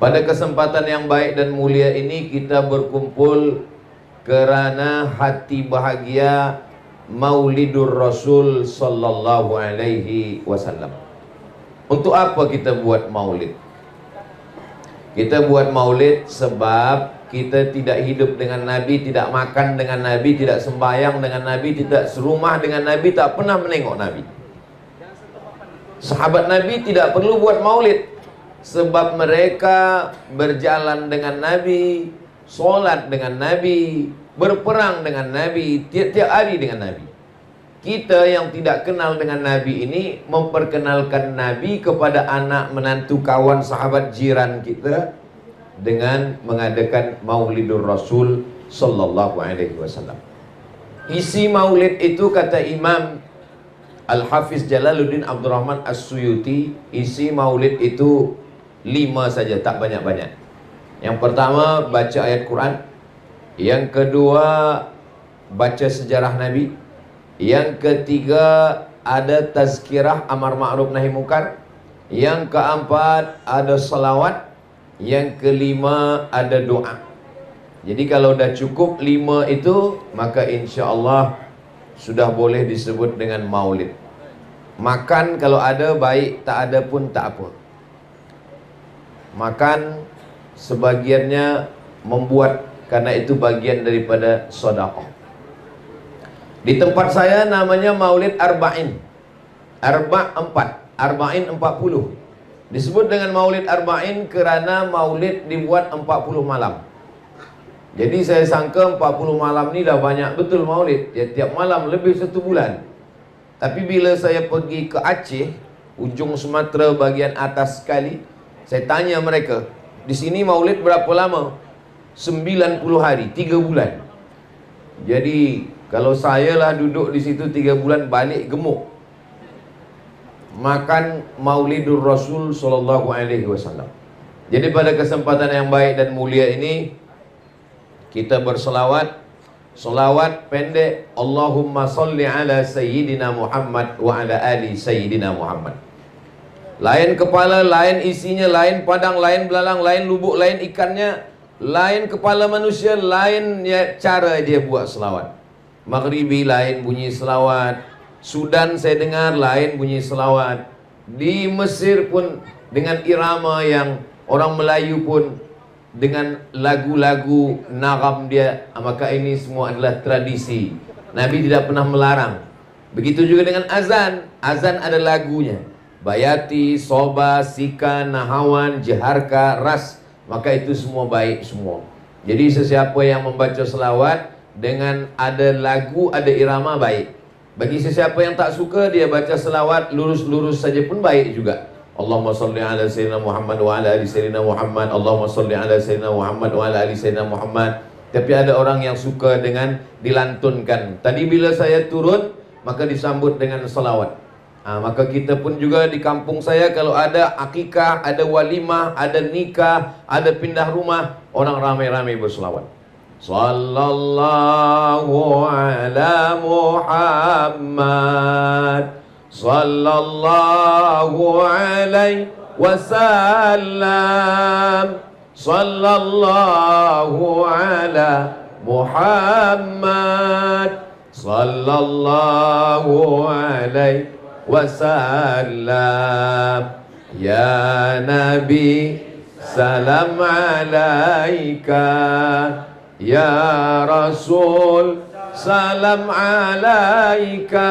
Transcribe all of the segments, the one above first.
Pada kesempatan yang baik dan mulia ini kita berkumpul kerana hati bahagia Maulidur Rasul sallallahu alaihi wasallam. Untuk apa kita buat maulid? Kita buat maulid sebab kita tidak hidup dengan Nabi, tidak makan dengan Nabi, tidak sembahyang dengan Nabi, tidak serumah dengan Nabi, tak pernah menengok Nabi. Sahabat Nabi tidak perlu buat maulid sebab mereka berjalan dengan Nabi, solat dengan Nabi, berperang dengan Nabi, tiap-tiap hari dengan Nabi. Kita yang tidak kenal dengan Nabi ini memperkenalkan Nabi kepada anak, menantu, kawan, sahabat, jiran kita dengan mengadakan Maulidur Rasul sallallahu alaihi wasallam. Isi maulid itu kata Imam Al-Hafiz Jalaluddin Abdurrahman As-Suyuti, isi maulid itu 5 saja, tak banyak-banyak. Yang pertama baca ayat Quran, yang kedua baca sejarah Nabi, yang ketiga ada tazkirah amar ma'ruf nahi munkar, yang keempat ada salawat, yang kelima ada doa. Jadi kalau dah cukup 5 itu, maka insya Allah sudah boleh disebut dengan maulid. Makan kalau ada baik, tak ada pun tak apa. Makan sebagiannya membuat, karena itu bagian daripada sedekah. Di tempat saya namanya maulid arba'in. Arba' 4, arba'in 40. Disebut dengan maulid arba'in kerana maulid dibuat 40 malam. Jadi saya sangka 40 malam ni dah banyak betul maulid. Ya, tiap malam lebih 1 bulan. Tapi bila saya pergi ke Aceh, ujung Sumatera bagian atas sekali, saya tanya mereka, di sini maulid berapa lama? 90 hari, 3 bulan. Jadi kalau saya lah duduk di situ 3 bulan, balik gemuk. Makan Maulidur Rasul sallallahu alaihi wasallam. Jadi pada kesempatan yang baik dan mulia ini kita berselawat. Selawat pendek, Allahumma salli ala Sayyidina Muhammad wa ala ali Sayyidina Muhammad. Lain kepala, lain isinya, lain padang, lain belalang, lain lubuk, lain ikannya, lain kepala manusia, lain ya, cara dia buat selawat. Maghribi lain bunyi selawat, Sudan saya dengar lain bunyi selawat, di Mesir pun dengan irama yang orang Melayu pun dengan lagu-lagu nagam dia. Maka ini semua adalah tradisi. Nabi tidak pernah melarang. Begitu juga dengan azan. Azan ada lagunya. Bayati, Soba, Sika, Nahawan, Jaharka, Ras. Maka itu semua baik semua. Jadi sesiapa yang membaca selawat dengan ada lagu, ada irama, baik. Bagi sesiapa yang tak suka, dia baca selawat lurus-lurus saja pun baik juga. Allahumma salli ala Sayyidina Muhammad wa ala ali Sayyidina Muhammad. Allahumma salli ala Sayyidina Muhammad wa ala ali Sayyidina Muhammad. Tapi ada orang yang suka dengan dilantunkan. Tadi bila saya turun, maka disambut dengan salawat. Maka kita pun juga di kampung saya, kalau ada akikah, ada walimah, ada nikah, ada pindah rumah, orang ramai-ramai berselawat. Sallallahu ala Muhammad, sallallahu alaihi wasallam, sallallahu ala Muhammad, sallallahu alaihi wasallam. Ya Nabi, salam alaika. Ya Rasul, salam alaika.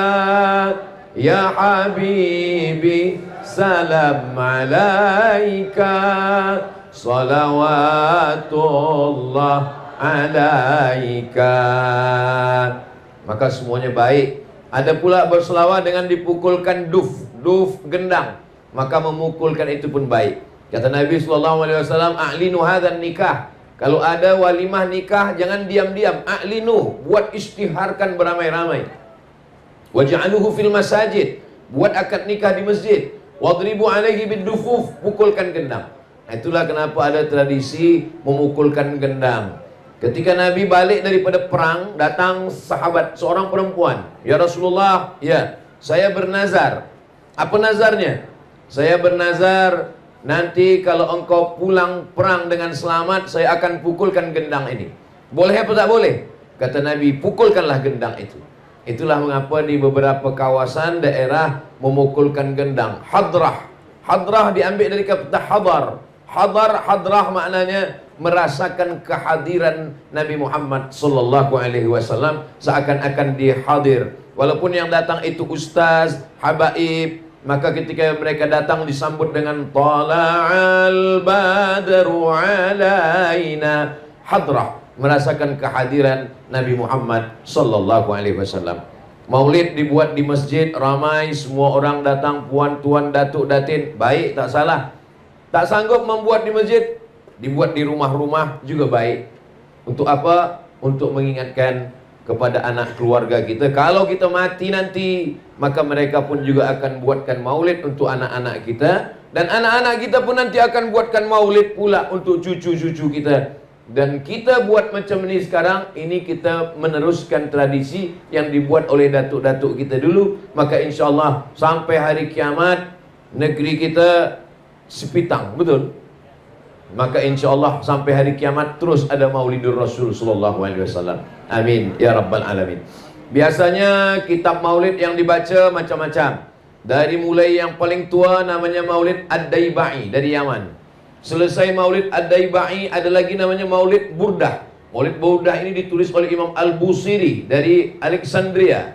Ya Habibi, salam alaika. Salawatullah alaika. Maka semuanya baik. Ada pula berselawat dengan dipukulkan duf gendang, maka memukulkan itu pun baik. Kata Nabi SAW, a'linu hadzal nikah. Kalau ada walimah nikah, jangan diam-diam, a'linu, buat istiharkan beramai-ramai. Waj'aluhu fil masajid, buat akad nikah di masjid. Wadribu alaihi bidufuf, pukulkan gendang. Itulah kenapa ada tradisi memukulkan gendang. Ketika Nabi balik daripada perang, datang sahabat, seorang perempuan. Ya Rasulullah, ya, saya bernazar. Apa nazarnya? Saya bernazar nanti kalau engkau pulang perang dengan selamat, saya akan pukulkan gendang ini. Boleh apa tak boleh? Kata Nabi, pukulkanlah gendang itu. Itulah mengapa di beberapa kawasan daerah memukulkan gendang. Hadrah. Hadrah diambil dari kata hadar. Hadrah maknanya merasakan kehadiran Nabi Muhammad sallallahu alaihi wasallam, seakan-akan dia hadir. Walaupun yang datang itu ustaz, habaib, maka ketika mereka datang disambut dengan tala'al badru alaina. Hadrah, merasakan kehadiran Nabi Muhammad sallallahu alaihi wasallam. Maulid dibuat di masjid, ramai, semua orang datang, puan, tuan, datuk, datin, baik, tak salah. Tak sanggup membuat di masjid, dibuat di rumah-rumah juga baik. Untuk apa? Untuk mengingatkan kepada anak keluarga kita, kalau kita mati nanti, maka mereka pun juga akan buatkan maulid untuk anak-anak kita, dan anak-anak kita pun nanti akan buatkan maulid pula untuk cucu-cucu kita. Dan kita buat macam ini sekarang, ini kita meneruskan tradisi yang dibuat oleh datuk-datuk kita dulu. Maka insya Allah sampai hari kiamat negeri kita sepitang, betul? Maka insya Allah sampai hari kiamat terus ada Maulidur Rasul sallallahu alaihi wasallam. Amin ya rabbal alamin. Biasanya kitab maulid yang dibaca macam-macam. Dari mulai yang paling tua namanya Maulid Ad-Daibai dari Yaman. Selesai Maulid Ad-Daibai ada lagi namanya Maulid Burdah. Maulid Burdah ini ditulis oleh Imam Al-Busiri dari Alexandria,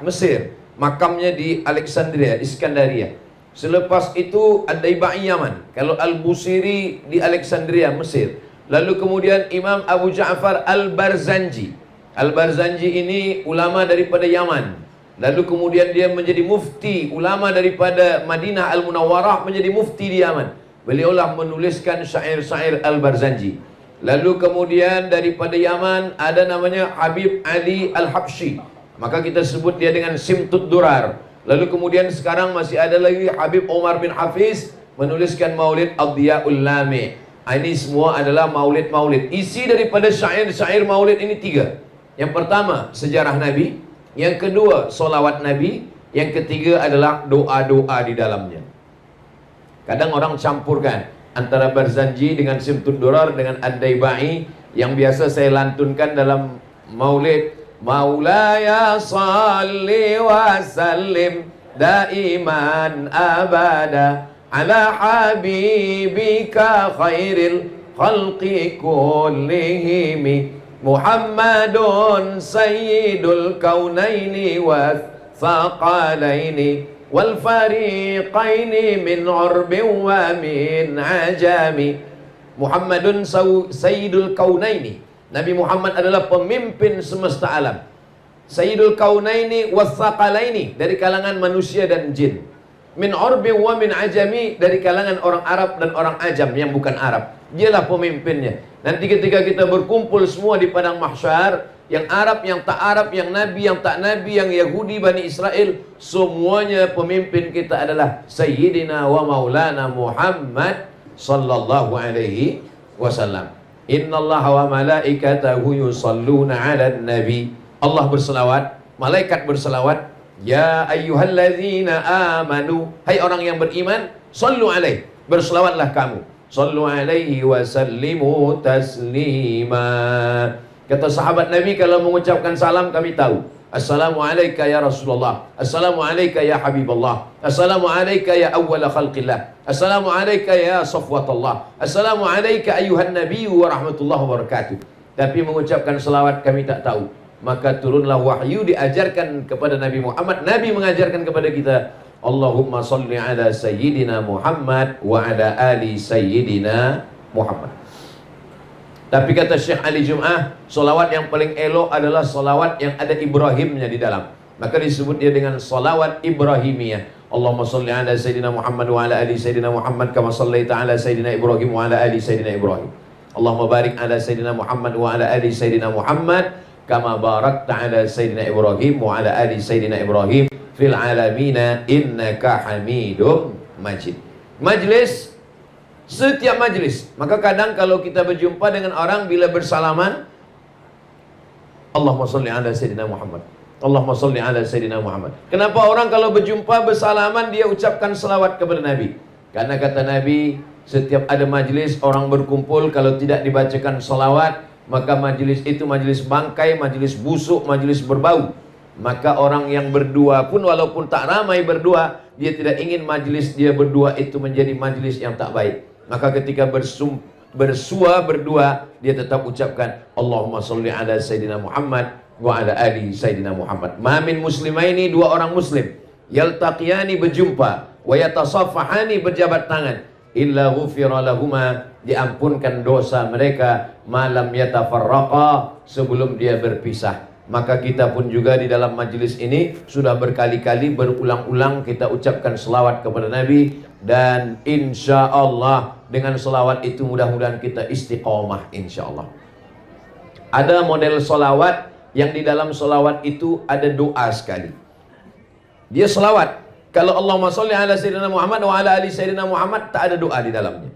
Mesir. Makamnya di Alexandria, Iskandaria. Selepas itu Ad-Daibai Yaman, kalau Al-Busiri di Alexandria, Mesir. Lalu kemudian Imam Abu Ja'far Al-Barzanji. Al-Barzanji ini ulama daripada Yaman. Lalu kemudian dia menjadi mufti, ulama daripada Madinah Al-Munawwarah menjadi mufti di Yaman. Beliaulah menuliskan syair-syair Al-Barzanji. Lalu kemudian daripada Yaman ada namanya Habib Ali Al-Habsyi. Maka kita sebut dia dengan Simtud Durar. Lalu kemudian sekarang masih ada lagi Habib Omar bin Hafiz menuliskan Maulid Ad-Diya'ul Lami'. Ini semua adalah maulid-maulid. Isi daripada syair-syair maulid ini 3. Yang pertama, sejarah Nabi. Yang kedua, solawat Nabi. Yang ketiga adalah doa-doa di dalamnya. Kadang orang campurkan antara Barzanji dengan Simtud Durar dengan Ad-Daibai. Yang biasa saya lantunkan dalam maulid, Maulaya salli wa sallim daiman abada ala habibika khairil khalqi kullihim Muhammadun sayyidul kaunaini wa thaqalaini wal fariqaini min urbin wa min ajami. Muhammadun sayyidul kaunaini, Nabi Muhammad adalah pemimpin semesta alam. Sayyidul kaunaini wathaqalaini, dari kalangan manusia dan jin. Min urbi wa min ajami, dari kalangan orang Arab dan orang ajam yang bukan Arab. Dialah pemimpinnya. Nanti ketika kita berkumpul semua di padang mahsyar, yang Arab, yang tak Arab, yang Nabi, yang tak Nabi, yang Yahudi, Bani Israel, semuanya pemimpin kita adalah Sayyidina wa Maulana Muhammad sallallahu alaihi wasallam. Innallaha wa malaikatahu yusalluna 'alan nabi. Allah berselawat, malaikat berselawat. Ya ayyuhalladzina amanu, hai orang yang beriman, sallu alaihi, berselawatlah kamu. Sallu alaihi wa sallimu taslima. Kata sahabat Nabi, kalau mengucapkan salam kami tahu. Assalamu alayka ya Rasulullah, Assalamu alayka ya Habibullah, Assalamu alayka ya awwala khalqillah, Assalamu alayka ya safwatullah, Assalamu alayka ayuhan nabiyyu wa rahmatullahi wa barakatuh. Tapi mengucapkan salawat kami tak tahu. Maka turunlah wahyu diajarkan kepada Nabi Muhammad. Nabi mengajarkan kepada kita, Allahumma salli ala sayyidina Muhammad wa ala ali sayyidina Muhammad. Tapi kata Syekh Ali Jum'ah, solawat yang paling elok adalah solawat yang ada Ibrahimnya di dalam. Maka disebut dia dengan solawat Ibrahimiyah. Allahumma salli ala Sayyidina Muhammad wa ala ali Sayyidina Muhammad kama sallaita ala Sayyidina Ibrahim wa ala ali Sayyidina Ibrahim. Allahumma barik ala Sayyidina Muhammad wa ala ali Sayyidina Muhammad kama barakta ala Sayyidina Ibrahim wa ala ali Sayyidina Ibrahim fil alamina innaka hamidum majid. Majlis, setiap majlis. Maka kadang kalau kita berjumpa dengan orang, bila bersalaman, Allahumma salli ala Sayyidina Muhammad, Allahumma salli ala Sayyidina Muhammad. Kenapa orang kalau berjumpa bersalaman dia ucapkan salawat kepada Nabi? Karena kata Nabi, setiap ada majlis orang berkumpul, kalau tidak dibacakan salawat, maka majlis itu majlis bangkai, majlis busuk, majlis berbau. Maka orang yang berdua pun walaupun tak ramai berdua, dia tidak ingin majlis dia berdua itu menjadi majlis yang tak baik. Maka ketika bersua berdua, dia tetap ucapkan Allahumma sholli ala Sayyidina Muhammad wa ala ali Sayyidina Muhammad. Ma min muslimaini, dua orang muslim, yaltaqiyani berjumpa, wa yatasaffahani berjabat tangan, illa ghufira lahuma, diampunkan dosa mereka, malam yatafarraqa, sebelum dia berpisah. Maka kita pun juga di dalam majlis ini sudah berkali-kali berulang-ulang kita ucapkan selawat kepada Nabi, dan insya Allah dengan selawat itu mudah-mudahan kita istiqomah insya Allah. Ada model selawat yang di dalam selawat itu ada doa sekali. Dia selawat, kalau Allahumma sholli ala Sayyidina Muhammad wa ala ali Sayyidina Muhammad, tak ada doa di dalamnya.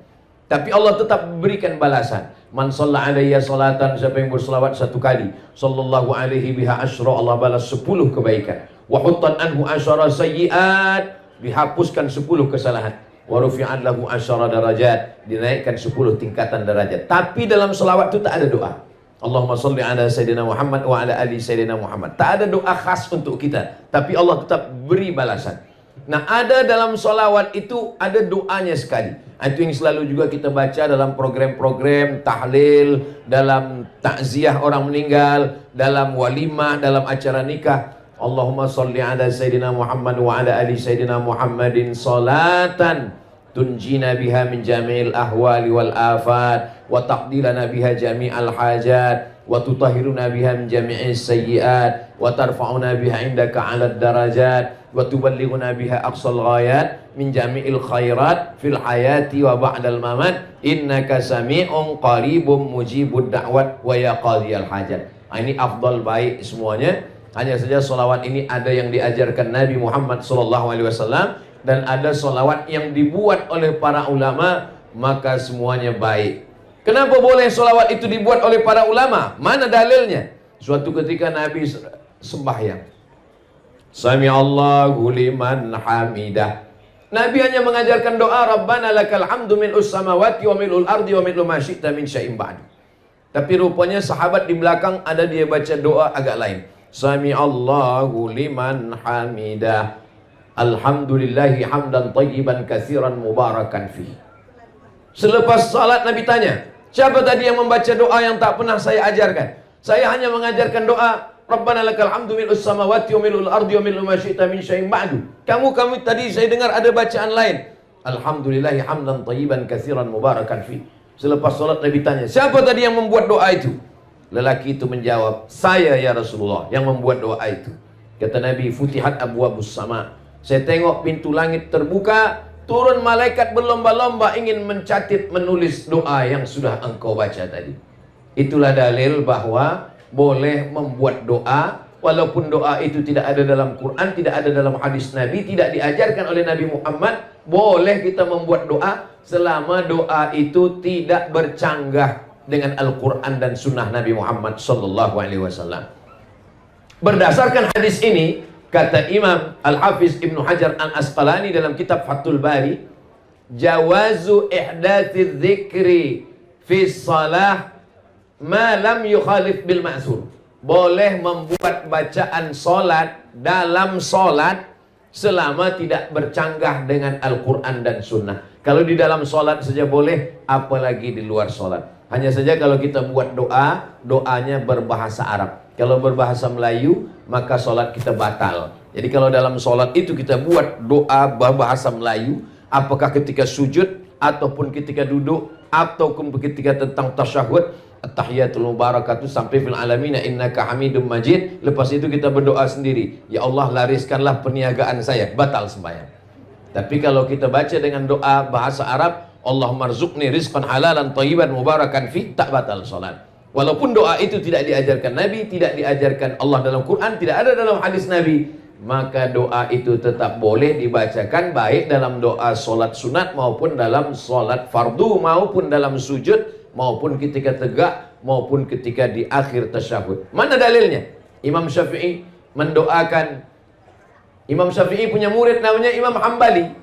Tapi Allah tetap berikan balasan. Man shalla alayya salatan, siapa yang berselawat satu kali, sallallahu alaihi biha asyra, Allah balas 10 kebaikan. Wa huttan anhu asyara sayyiat, dihapuskan 10 kesalahan. Wa rufi'an lahu asyara darajat, dinaikkan 10 tingkatan derajat. Tapi dalam selawat itu tak ada doa. Allahumma sholli ala Sayyidina Muhammad wa ala ali Sayyidina Muhammad. Tak ada doa khas untuk kita, tapi Allah tetap beri balasan. Nah, ada dalam sholawat itu ada doanya sekali. Itu yang selalu juga kita baca dalam program-program tahlil, dalam takziah orang meninggal, dalam walimah, dalam acara nikah. Allahumma sholli ala Sayyidina Muhammad wa ala ali Sayyidina Muhammadin salatan tunjina biha min jami'il ahwali wal afat, wa taqdilana biha jami'al hajat, wa tutahhiruna biha min jami'is sayyiat, wa tarfa'una biha indaka 'alad darajat, wa tuballighuna biha aqsal ghayat min jami'il khairat fil hayati wa ba'dal mamat, innaka sami'un qaribun mujibud da'wat wa ya qadhiyal hajat. Ini afdal baik semuanya. Hanya saja solawat ini ada yang diajarkan Nabi Muhammad SAW, dan ada solawat yang dibuat oleh para ulama, maka semuanya baik. Kenapa boleh solawat itu dibuat oleh para ulama? Mana dalilnya? Suatu ketika Nabi sembahyang, Sami Allahu liman hamidah. Nabi hanya mengajarkan doa, Rabbana lakal hamdu mil'us samawati wa mil'ul ardi wa mil'u ma syi'ta min syai'in ba'du. Tapi rupanya sahabat di belakang ada dia baca doa agak lain. Sami Allahu liman hamidah. Alhamdulillahi hamdan tayyiban katsiran mubarakan fihi. Selepas salat Nabi tanya, siapa tadi yang membaca doa yang tak pernah saya ajarkan? Saya hanya mengajarkan doa Rabbana lakal hamdu mil'us samawati wa mil'ul ardi wa mil'u ma syi'ta min syai'in ba'du. Kamu tadi saya dengar ada bacaan lain. Alhamdulillahi hamdan tayyiban katsiran mubarakan fihi. Selepas salat Nabi tanya, siapa tadi yang membuat doa itu? Lelaki itu menjawab, saya ya Rasulullah yang membuat doa itu. Kata Nabi, futihat abwabus sama. Saya tengok pintu langit terbuka, turun malaikat berlomba-lomba ingin mencatat, menulis doa yang sudah engkau baca tadi. Itulah dalil bahwa boleh membuat doa, walaupun doa itu tidak ada dalam Quran, tidak ada dalam hadis Nabi, tidak diajarkan oleh Nabi Muhammad. Boleh kita membuat doa selama doa itu tidak bercanggah dengan Al-Quran dan Sunnah Nabi Muhammad SAW. Berdasarkan hadis ini, kata Imam Al-Hafiz Ibnu Hajar Al-Asqalani dalam kitab Fathul Bari, jawazu ihdatsiz dzikri fi shalah ma lam yukhalif bil ma'sur. Boleh membuat bacaan solat dalam solat selama tidak bercanggah dengan Al-Quran dan Sunnah. Kalau di dalam solat saja boleh, apalagi di luar solat. Hanya saja kalau kita buat doa, doanya berbahasa Arab. Kalau berbahasa Melayu, maka solat kita batal. Jadi kalau dalam solat itu kita buat doa berbahasa Melayu, apakah ketika sujud, ataupun ketika duduk, ataupun ketika tentang tasyahud, at-tahiyatul mubarakatuh sampai fil alamina innaka hamidum majid. Lepas itu kita berdoa sendiri, ya Allah lariskanlah perniagaan saya, batal sembahyang. Tapi kalau kita baca dengan doa bahasa Arab, Allahumma rzuqni rizqan halalan thayyiban mubarakan fi, tak batal solat. Walaupun doa itu tidak diajarkan Nabi, tidak diajarkan Allah dalam Quran, tidak ada dalam hadis Nabi, maka doa itu tetap boleh dibacakan, baik dalam doa solat sunat maupun dalam solat fardu, maupun dalam sujud, maupun ketika tegak, maupun ketika di akhir tasyahud. Mana dalilnya? Imam Syafi'i mendoakan. Imam Syafi'i punya murid namanya Imam Hambali.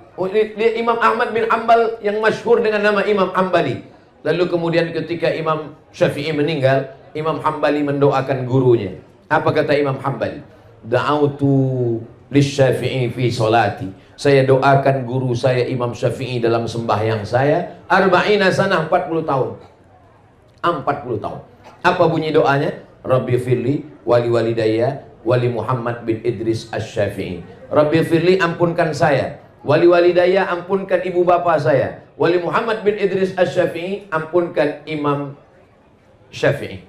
Dia Imam Ahmad bin Hanbal yang masyhur dengan nama Imam Hambali. Lalu kemudian ketika Imam Syafi'i meninggal, Imam Hambali mendoakan gurunya. Apa kata Imam Hambali? Da'autu lisyafi'i fi salati. Saya doakan guru saya Imam Syafi'i dalam sembahyang saya. Arba'ina sanah, 40 tahun. 40 tahun. Apa bunyi doanya? Rabbi firli wali walidayya wali Muhammad bin Idris Asy-Syafi'i. Rabbi firli, ampunkan saya. Wali walidayya, ampunkan ibu bapa saya. Wali Muhammad bin Idris Asy-Syafi'i, ampunkan Imam Syafi'i.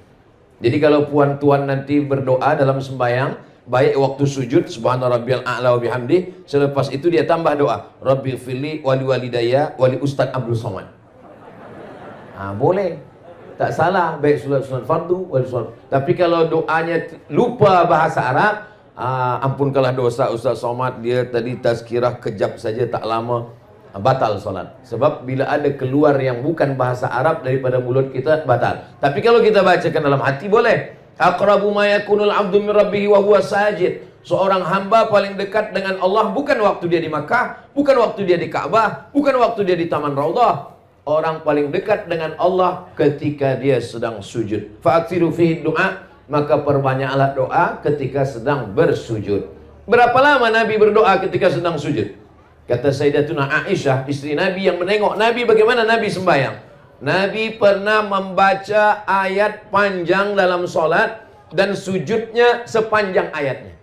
Jadi kalau puan-tuan nanti berdoa dalam sembahyang, baik waktu sujud subhana rabbiyal a'la wa bihamdi, selepas itu dia tambah doa Rabbi firli wali walidayya wali Ustaz Abdul Somad. Boleh, tak salah, baik sunat fardu wali sunat. Tapi kalau doanya lupa bahasa Arab, ampunkanlah dosa Ustaz Somad, dia tadi tazkirah kejap saja tak lama, batal solat. Sebab bila ada keluar yang bukan bahasa Arab daripada mulut kita, batal. Tapi kalau kita bacakan dalam hati, boleh. Aqrabu ma yakunul 'abdu min rabbih wa huwa sajid. Seorang hamba paling dekat dengan Allah bukan waktu dia di Makkah, bukan waktu dia di Ka'bah, bukan waktu dia di Taman Raudhah. Orang paling dekat dengan Allah ketika dia sedang sujud. Fa'aksiru fihi du'a, maka perbanyaklah doa ketika sedang bersujud. Berapa lama Nabi berdoa ketika sedang sujud? Kata Sayyidatuna Aisyah, istri Nabi yang menengok Nabi bagaimana Nabi sembahyang. Nabi pernah membaca ayat panjang dalam solat dan sujudnya sepanjang ayatnya.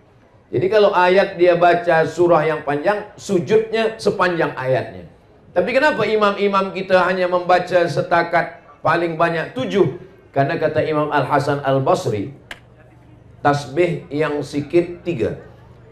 Jadi kalau ayat dia baca surah yang panjang, sujudnya sepanjang ayatnya. Tapi kenapa imam-imam kita hanya membaca setakat paling banyak 7? Karena kata Imam Al-Hasan Al-Basri, tasbih yang sikit 3,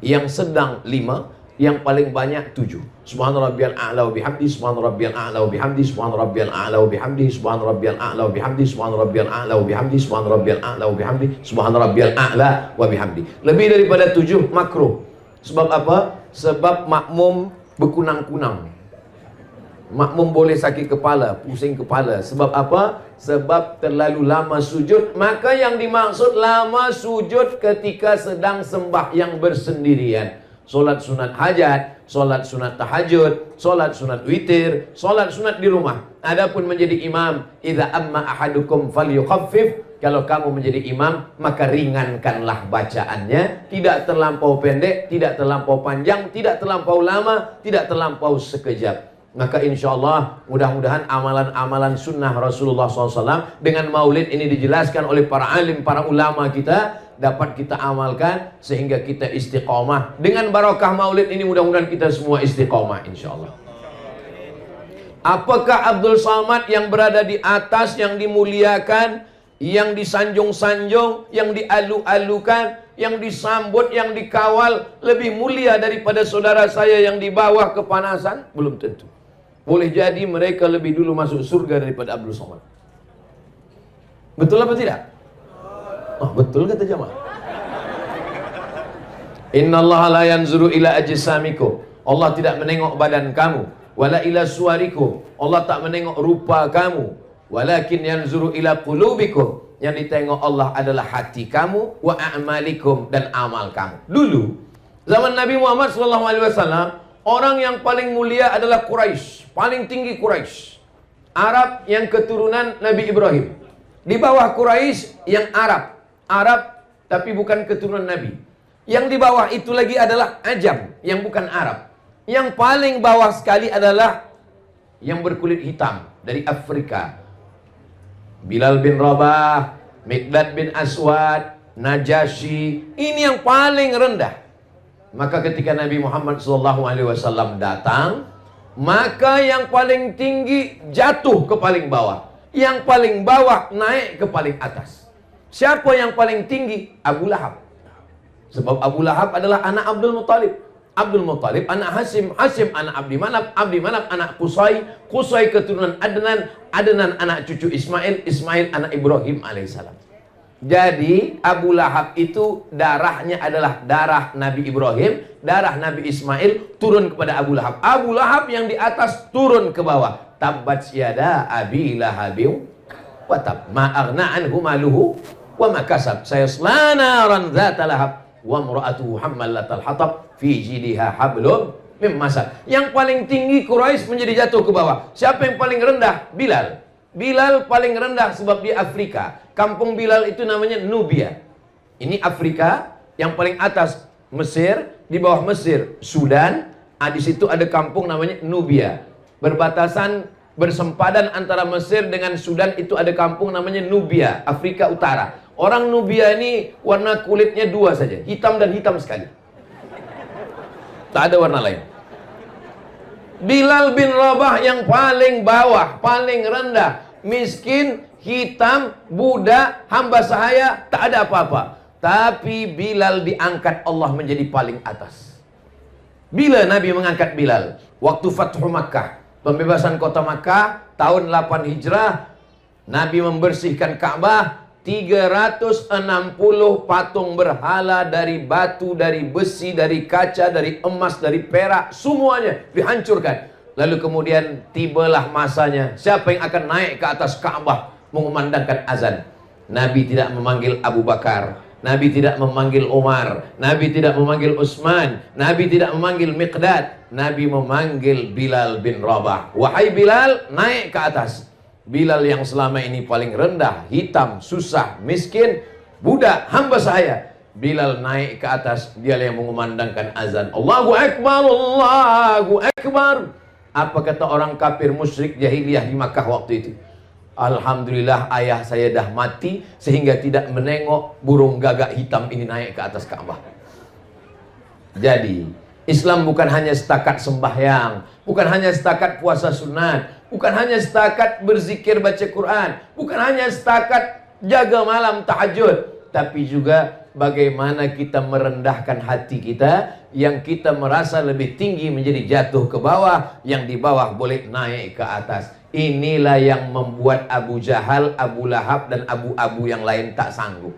yang sedang 5, yang paling banyak 7. Subhana rabbiyal a'la wa bihamdi, subhana rabbiyal a'la wa bihamdi, subhana rabbiyal a'la wa bihamdi, subhana rabbiyal a'la wa bihamdi, subhana rabbiyal a'la wa bihamdi, subhana rabbiyal a'la wa bihamdi, subhana rabbiyal a'la wa bihamdi. Lebih daripada 7 makruh. Sebab apa? Sebab makmum berkunang-kunang. Makmum boleh sakit kepala, pusing kepala. Sebab apa? Sebab terlalu lama sujud. Maka yang dimaksud lama sujud ketika sedang sembahyang bersendirian. Solat sunat hajat, solat sunat tahajud, solat sunat witir, solat sunat di rumah. Adapun menjadi imam, idza amma ahadukum falyukhaffif, kalau kamu menjadi imam, maka ringankanlah bacaannya, tidak terlampau pendek, tidak terlampau panjang, tidak terlampau lama, tidak terlampau sekejap. Maka insya Allah mudah-mudahan amalan-amalan sunnah Rasulullah SAW dengan maulid ini dijelaskan oleh para alim, para ulama kita, dapat kita amalkan sehingga kita istiqomah. Dengan barakah maulid ini mudah-mudahan kita semua istiqomah insya Allah. Apakah Abdul Somad yang berada di atas, yang dimuliakan, yang disanjung-sanjung, yang dialu-alukan, yang disambut, yang dikawal lebih mulia daripada saudara saya yang di bawah kepanasan? Belum tentu. Boleh jadi mereka lebih dulu masuk surga daripada Abdul Somad. Betul apa tidak? Betul kata jamaah. Innallaha la yanzuru ila ajsamikum. Allah tidak menengok badan kamu. Wala ila suwarikum. Allah tak menengok rupa kamu. Walakin yanzuru ila qulubikum. Yang ditengok Allah adalah hati kamu, wa a'malikum, dan amal kamu. Dulu zaman Nabi Muhammad SAW, orang yang paling mulia adalah Quraisy, paling tinggi Quraisy. Arab yang keturunan Nabi Ibrahim. Di bawah Quraisy yang Arab tapi bukan keturunan Nabi. Yang di bawah itu lagi adalah Ajam, yang bukan Arab. Yang paling bawah sekali adalah yang berkulit hitam dari Afrika. Bilal bin Rabah, Miqdad bin Aswad, Najasyi, ini yang paling rendah. Maka ketika Nabi Muhammad SAW datang, maka yang paling tinggi jatuh ke paling bawah, yang paling bawah naik ke paling atas. Siapa yang paling tinggi? Abu Lahab. Sebab Abu Lahab adalah anak Abdul Muttalib. Abdul Muttalib anak Hasim, Hasim anak Abdi Manaf, Abdi Manaf anak Qusay, Qusay keturunan Adnan, Adnan anak cucu Ismail, Ismail anak Ibrahim alaihissalam. Jadi Abu Lahab itu darahnya adalah darah Nabi Ibrahim, darah Nabi Ismail turun kepada Abu Lahab. Abu Lahab yang di atas turun ke bawah. Tabbat yada Abi Lahabin wa tab, ma aghna anhu maluhu wa ma kasab, sayasla naran dzata lahab wa imra'atuhu hammalatal hatab fi jidha hablum mimmasal. Yang paling tinggi Quraisy menjadi jatuh ke bawah. Siapa yang paling rendah? Bilal. Bilal paling rendah sebab dia Afrika. Kampung Bilal itu namanya Nubia. Ini Afrika, yang paling atas Mesir, di bawah Mesir Sudan. Di situ ada kampung namanya Nubia. Berbatasan, bersempadan antara Mesir dengan Sudan itu ada kampung namanya Nubia, Afrika Utara. Orang Nubia ini warna kulitnya dua saja, hitam dan hitam sekali. Tak ada warna lain. Bilal bin Rabah yang paling bawah, paling rendah, miskin, hitam, budak, hamba sahaya, tak ada apa-apa. Tapi Bilal diangkat Allah menjadi paling atas. Bila Nabi mengangkat Bilal? Waktu Fathu Makkah, pembebasan kota Makkah, tahun 8 Hijrah, Nabi membersihkan Ka'bah. 360 patung berhala dari batu, dari besi, dari kaca, dari emas, dari perak, semuanya dihancurkan. Lalu kemudian tibalah masanya, siapa yang akan naik ke atas Ka'bah mengumandangkan azan. Nabi tidak memanggil Abu Bakar, Nabi tidak memanggil Umar, Nabi tidak memanggil Utsman, Nabi tidak memanggil Miqdad, Nabi memanggil Bilal bin Rabah. Wahai Bilal, naik ke atas. Bilal yang selama ini paling rendah, hitam, susah, miskin, budak, hamba sahaya. Bilal naik ke atas, dia yang mengumandangkan azan. Allahu Akbar, Allahu Akbar. Apa kata orang kafir musyrik jahiliyah di Makkah waktu itu? Alhamdulillah ayah saya dah mati sehingga tidak menengok burung gagak hitam ini naik ke atas Ka'bah. Jadi Islam bukan hanya setakat sembahyang, bukan hanya setakat puasa sunat, bukan hanya setakat berzikir baca Quran, bukan hanya setakat jaga malam tahajud, tapi juga bagaimana kita merendahkan hati kita, yang kita merasa lebih tinggi menjadi jatuh ke bawah, yang di bawah boleh naik ke atas. Inilah yang membuat Abu Jahal, Abu Lahab dan Abu-Abu yang lain tak sanggup.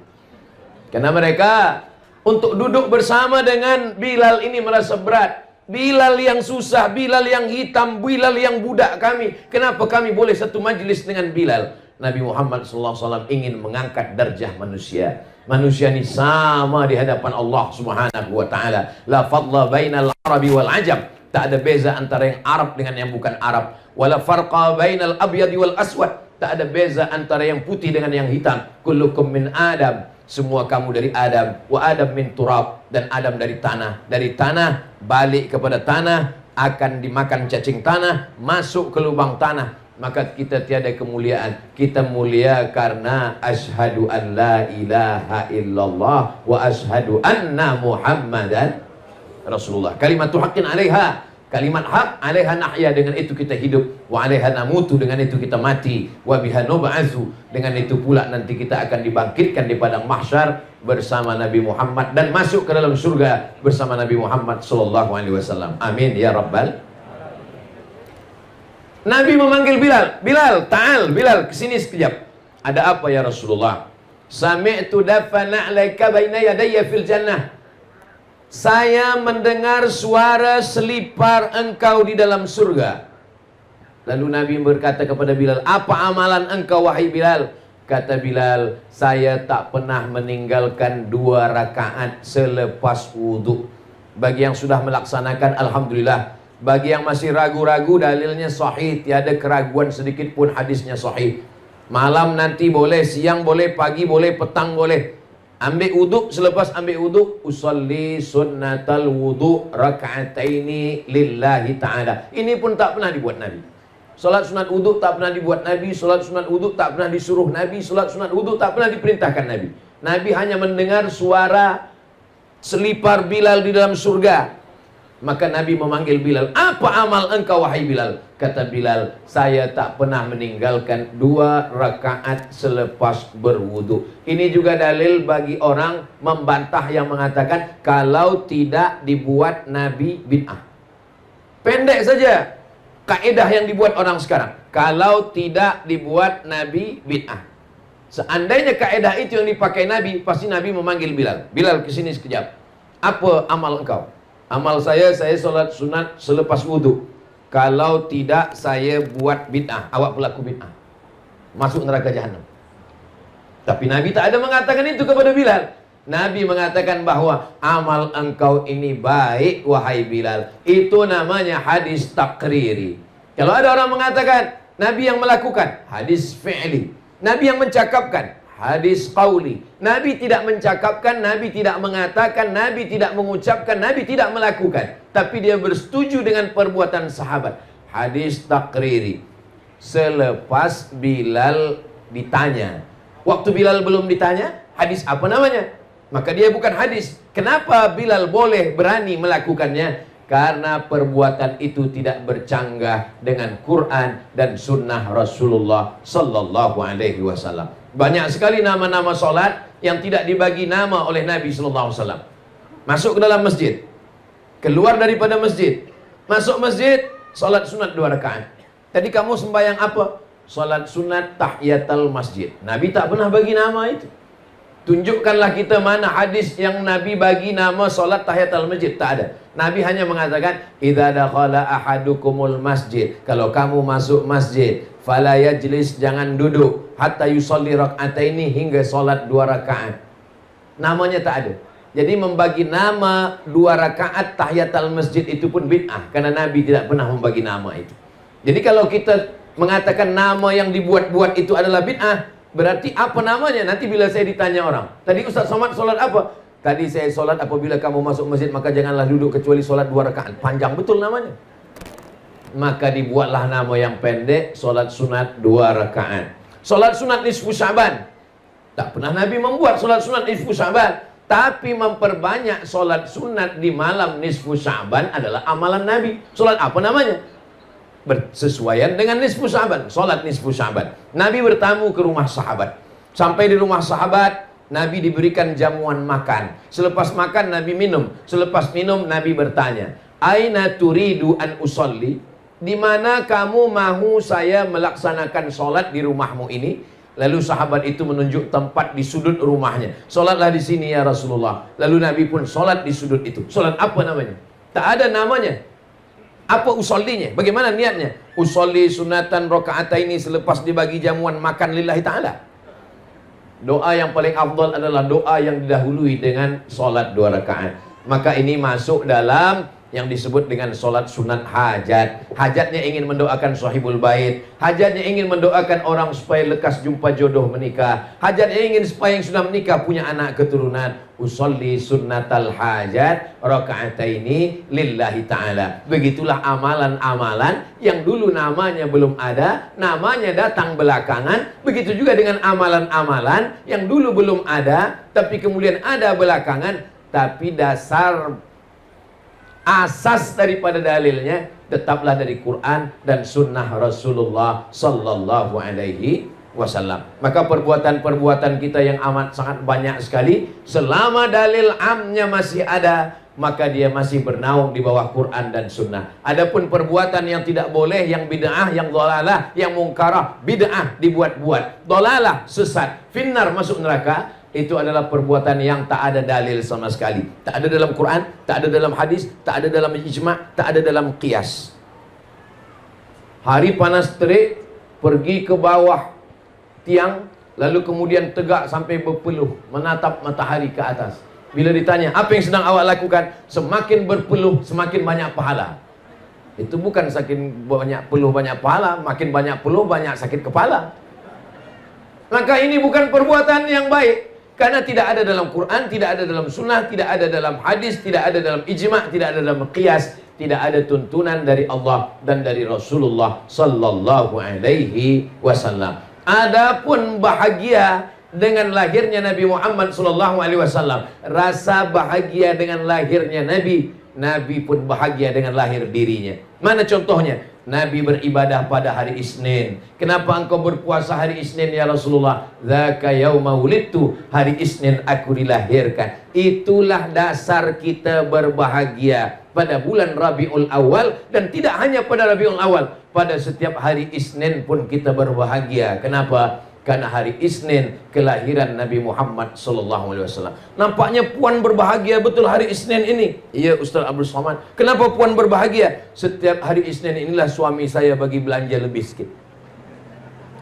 Karena mereka untuk duduk bersama dengan Bilal ini merasa berat. Bilal yang susah, Bilal yang hitam, Bilal yang budak kami. Kenapa kami boleh satu majlis dengan Bilal? Nabi Muhammad SAW ingin mengangkat darjah manusia. Manusia ini sama di hadapan Allah Subhanahu wa taala. La fadla bainal Arabi wal Ajam. Tak ada beza antara yang Arab dengan yang bukan Arab. Wala farqa bainal abyadi wal aswad. Tak ada beza antara yang putih dengan yang hitam. Kullukum min Adam. Semua kamu dari Adam. Wa Adam min turab. Dan Adam dari tanah. Dari tanah balik kepada tanah, akan dimakan cacing tanah, masuk ke lubang tanah. Maka kita tiada kemuliaan. Kita mulia karena asyhadu an la ilaha illallah wa asyhadu anna Muhammadan Rasulullah. Kalimatu haqqin 'alaiha. Kalimat hak 'alaiha nahya, dengan itu kita hidup. Wa 'alaiha namutu, dengan itu kita mati. Wa biha nub'atsu, dengan itu pula nanti kita akan dibangkitkan di padang mahsyar bersama Nabi Muhammad dan masuk ke dalam surga bersama Nabi Muhammad sallallahu alaihi wasallam. Amin ya rabbal. Nabi memanggil Bilal, Bilal, ta'al, Bilal, kesini sekejap. Ada apa ya Rasulullah? Sami'tu dafana 'alaika baina yadayya fil jannah. Saya mendengar suara selipar engkau di dalam surga. Lalu Nabi berkata kepada Bilal, apa amalan engkau wahai Bilal? Kata Bilal, saya tak pernah meninggalkan 2 rakaat selepas wudhu. Bagi yang sudah melaksanakan, alhamdulillah. Bagi yang masih ragu-ragu, dalilnya sahih, tiada keraguan sedikit pun, hadisnya sahih. Malam nanti boleh, siang boleh, pagi boleh, petang boleh. Ambil wuduk, selepas ambil wuduk, usalli sunnatal wuduk raka'ataini lillahi ta'ala. Ini pun tak pernah dibuat Nabi. Salat sunat wuduk tak pernah dibuat Nabi. Salat sunat wuduk tak pernah disuruh Nabi. Salat sunat wuduk tak pernah diperintahkan Nabi. Nabi hanya mendengar suara selipar Bilal di dalam surga. Maka Nabi memanggil Bilal, apa amal engkau wahai Bilal? Kata Bilal, saya tak pernah meninggalkan 2 rakaat selepas berwudu. Ini juga dalil bagi orang membantah yang mengatakan kalau tidak dibuat Nabi bid'ah. Pendek saja kaidah yang dibuat orang sekarang. Kalau tidak dibuat Nabi bid'ah. Seandainya kaidah itu yang dipakai Nabi, pasti Nabi memanggil Bilal. Bilal kesini sekejap. Apa amal engkau? Amal saya solat sunat selepas wudhu. Kalau tidak, saya buat bid'ah. Awak pelaku bid'ah, masuk neraka jahanam. Tapi Nabi tak ada mengatakan itu kepada Bilal. Nabi mengatakan bahwa amal engkau ini baik wahai Bilal. Itu namanya hadis takriri. Kalau ada orang mengatakan Nabi yang melakukan, hadis fi'li. Nabi yang mencakapkan, hadis qauli. Nabi tidak mencakapkan, Nabi tidak mengatakan, Nabi tidak mengucapkan, Nabi tidak melakukan, tapi dia bersetuju dengan perbuatan sahabat. Hadis takriri. Selepas Bilal ditanya. Waktu Bilal belum ditanya, hadis apa namanya? Maka dia bukan hadis. Kenapa Bilal boleh berani melakukannya? Karena perbuatan itu tidak bercanggah dengan Quran dan sunnah Rasulullah sallallahu alaihi wasallam. Banyak sekali nama-nama solat yang tidak dibagi nama oleh Nabi sallallahu alaihi wasallam. Masuk ke dalam masjid, keluar daripada masjid, masuk masjid, solat sunat 2 rakaat. Tadi kamu sembahyang apa? Solat sunat tahiyatul masjid. Nabi tak pernah bagi nama itu. Tunjukkanlah kita mana hadis yang Nabi bagi nama solat tahiyatul masjid. Tak ada. Nabi hanya mengatakan, idza dakhala ahadukumul masjid. Kalau kamu masuk masjid, fala yajlis, jangan duduk, hatta yusalli rak'ataini, hingga solat 2 rakaat. Namanya tak ada. Jadi membagi nama 2 rakaat tahiyatul masjid itu pun bid'ah, karena Nabi tidak pernah membagi nama itu. Jadi kalau kita mengatakan nama yang dibuat-buat itu adalah bid'ah, berarti apa namanya? Nanti bila saya ditanya orang, tadi Ustaz Somad solat apa? Tadi saya solat apabila kamu masuk masjid maka janganlah duduk kecuali solat 2 rakaat. Panjang betul namanya. Maka dibuatlah nama yang pendek, solat sunat 2 rakaat. Solat sunat nisfu Sya'ban. Tak pernah Nabi membuat solat sunat nisfu Sya'ban, tapi memperbanyak solat sunat di malam nisfu Sya'ban adalah amalan Nabi. Solat apa namanya? Bersesuaian dengan nisfu Sya'ban, solat nisfu Sya'ban. Nabi bertamu ke rumah sahabat. Sampai di rumah sahabat, Nabi diberikan jamuan makan. Selepas makan Nabi minum. Selepas minum Nabi bertanya, aina turidu an usolli? Di mana kamu mahu saya melaksanakan solat di rumahmu ini? Lalu sahabat itu menunjuk tempat di sudut rumahnya. Solatlah di sini ya Rasulullah. Lalu Nabi pun solat di sudut itu. Solat apa namanya? Tak ada namanya. Apa usollinya? Bagaimana niatnya? Usolli sunatan rakaataini, selepas dibagi jamuan makan lillahi ta'ala. Doa yang paling afdal adalah doa yang didahului dengan solat 2 rakaat. Maka ini masuk dalam yang disebut dengan solat sunat hajat. Hajatnya ingin mendoakan sahibul bait. Hajatnya ingin mendoakan orang supaya lekas jumpa jodoh menikah. Hajatnya ingin supaya yang sudah menikah punya anak keturunan. Usolli sunnatal hajat raka'ataini lillahi ta'ala. Begitulah amalan-amalan yang dulu namanya belum ada, namanya datang belakangan. Begitu juga dengan amalan-amalan yang dulu belum ada, tapi kemudian ada belakangan. Tapi dasar asas daripada dalilnya tetaplah dari Quran dan sunnah Rasulullah sallallahu alaihi wasallam. Maka perbuatan-perbuatan kita yang amat sangat banyak sekali, selama dalil amnya masih ada, maka dia masih bernaung di bawah Quran dan sunnah. Adapun perbuatan yang tidak boleh, yang bid'ah, yang dhalalah, yang mungkarah, bid'ah dibuat-buat, dhalalah sesat, finnar masuk neraka, itu adalah perbuatan yang tak ada dalil sama sekali. Tak ada dalam Quran, tak ada dalam hadis, tak ada dalam ijma', tak ada dalam qiyas. Hari panas terik, pergi ke bawah tiang, lalu kemudian tegak sampai berpeluh, menatap matahari ke atas. Bila ditanya, apa yang sedang awak lakukan? Semakin berpeluh, semakin banyak pahala. Itu bukan saking banyak peluh, banyak pahala. Makin banyak peluh, banyak sakit kepala. Maka ini bukan perbuatan yang baik. Karena tidak ada dalam Quran, tidak ada dalam sunnah, tidak ada dalam hadis, tidak ada dalam ijma', tidak ada dalam qiyas, tidak ada tuntunan dari Allah dan dari Rasulullah sallallahu alaihi wasallam. Adapun bahagia dengan lahirnya Nabi Muhammad sallallahu alaihi wasallam, rasa bahagia dengan lahirnya Nabi, Nabi pun bahagia dengan lahir dirinya. Mana contohnya? Nabi beribadah pada hari Isnin. Kenapa engkau berpuasa hari Isnin ya Rasulullah? Dzaka yauma wulidtu, hari Isnin aku dilahirkan. Itulah dasar kita berbahagia pada bulan Rabiul Awal, dan tidak hanya pada Rabiul Awal, pada setiap hari Isnin pun kita berbahagia. Kenapa? Karena hari Isnin kelahiran Nabi Muhammad SAW. Nampaknya puan berbahagia betul hari Isnin ini. Iya Ustaz Abdul Somad. Kenapa puan berbahagia? Setiap hari Isnin inilah suami saya bagi belanja lebih sikit.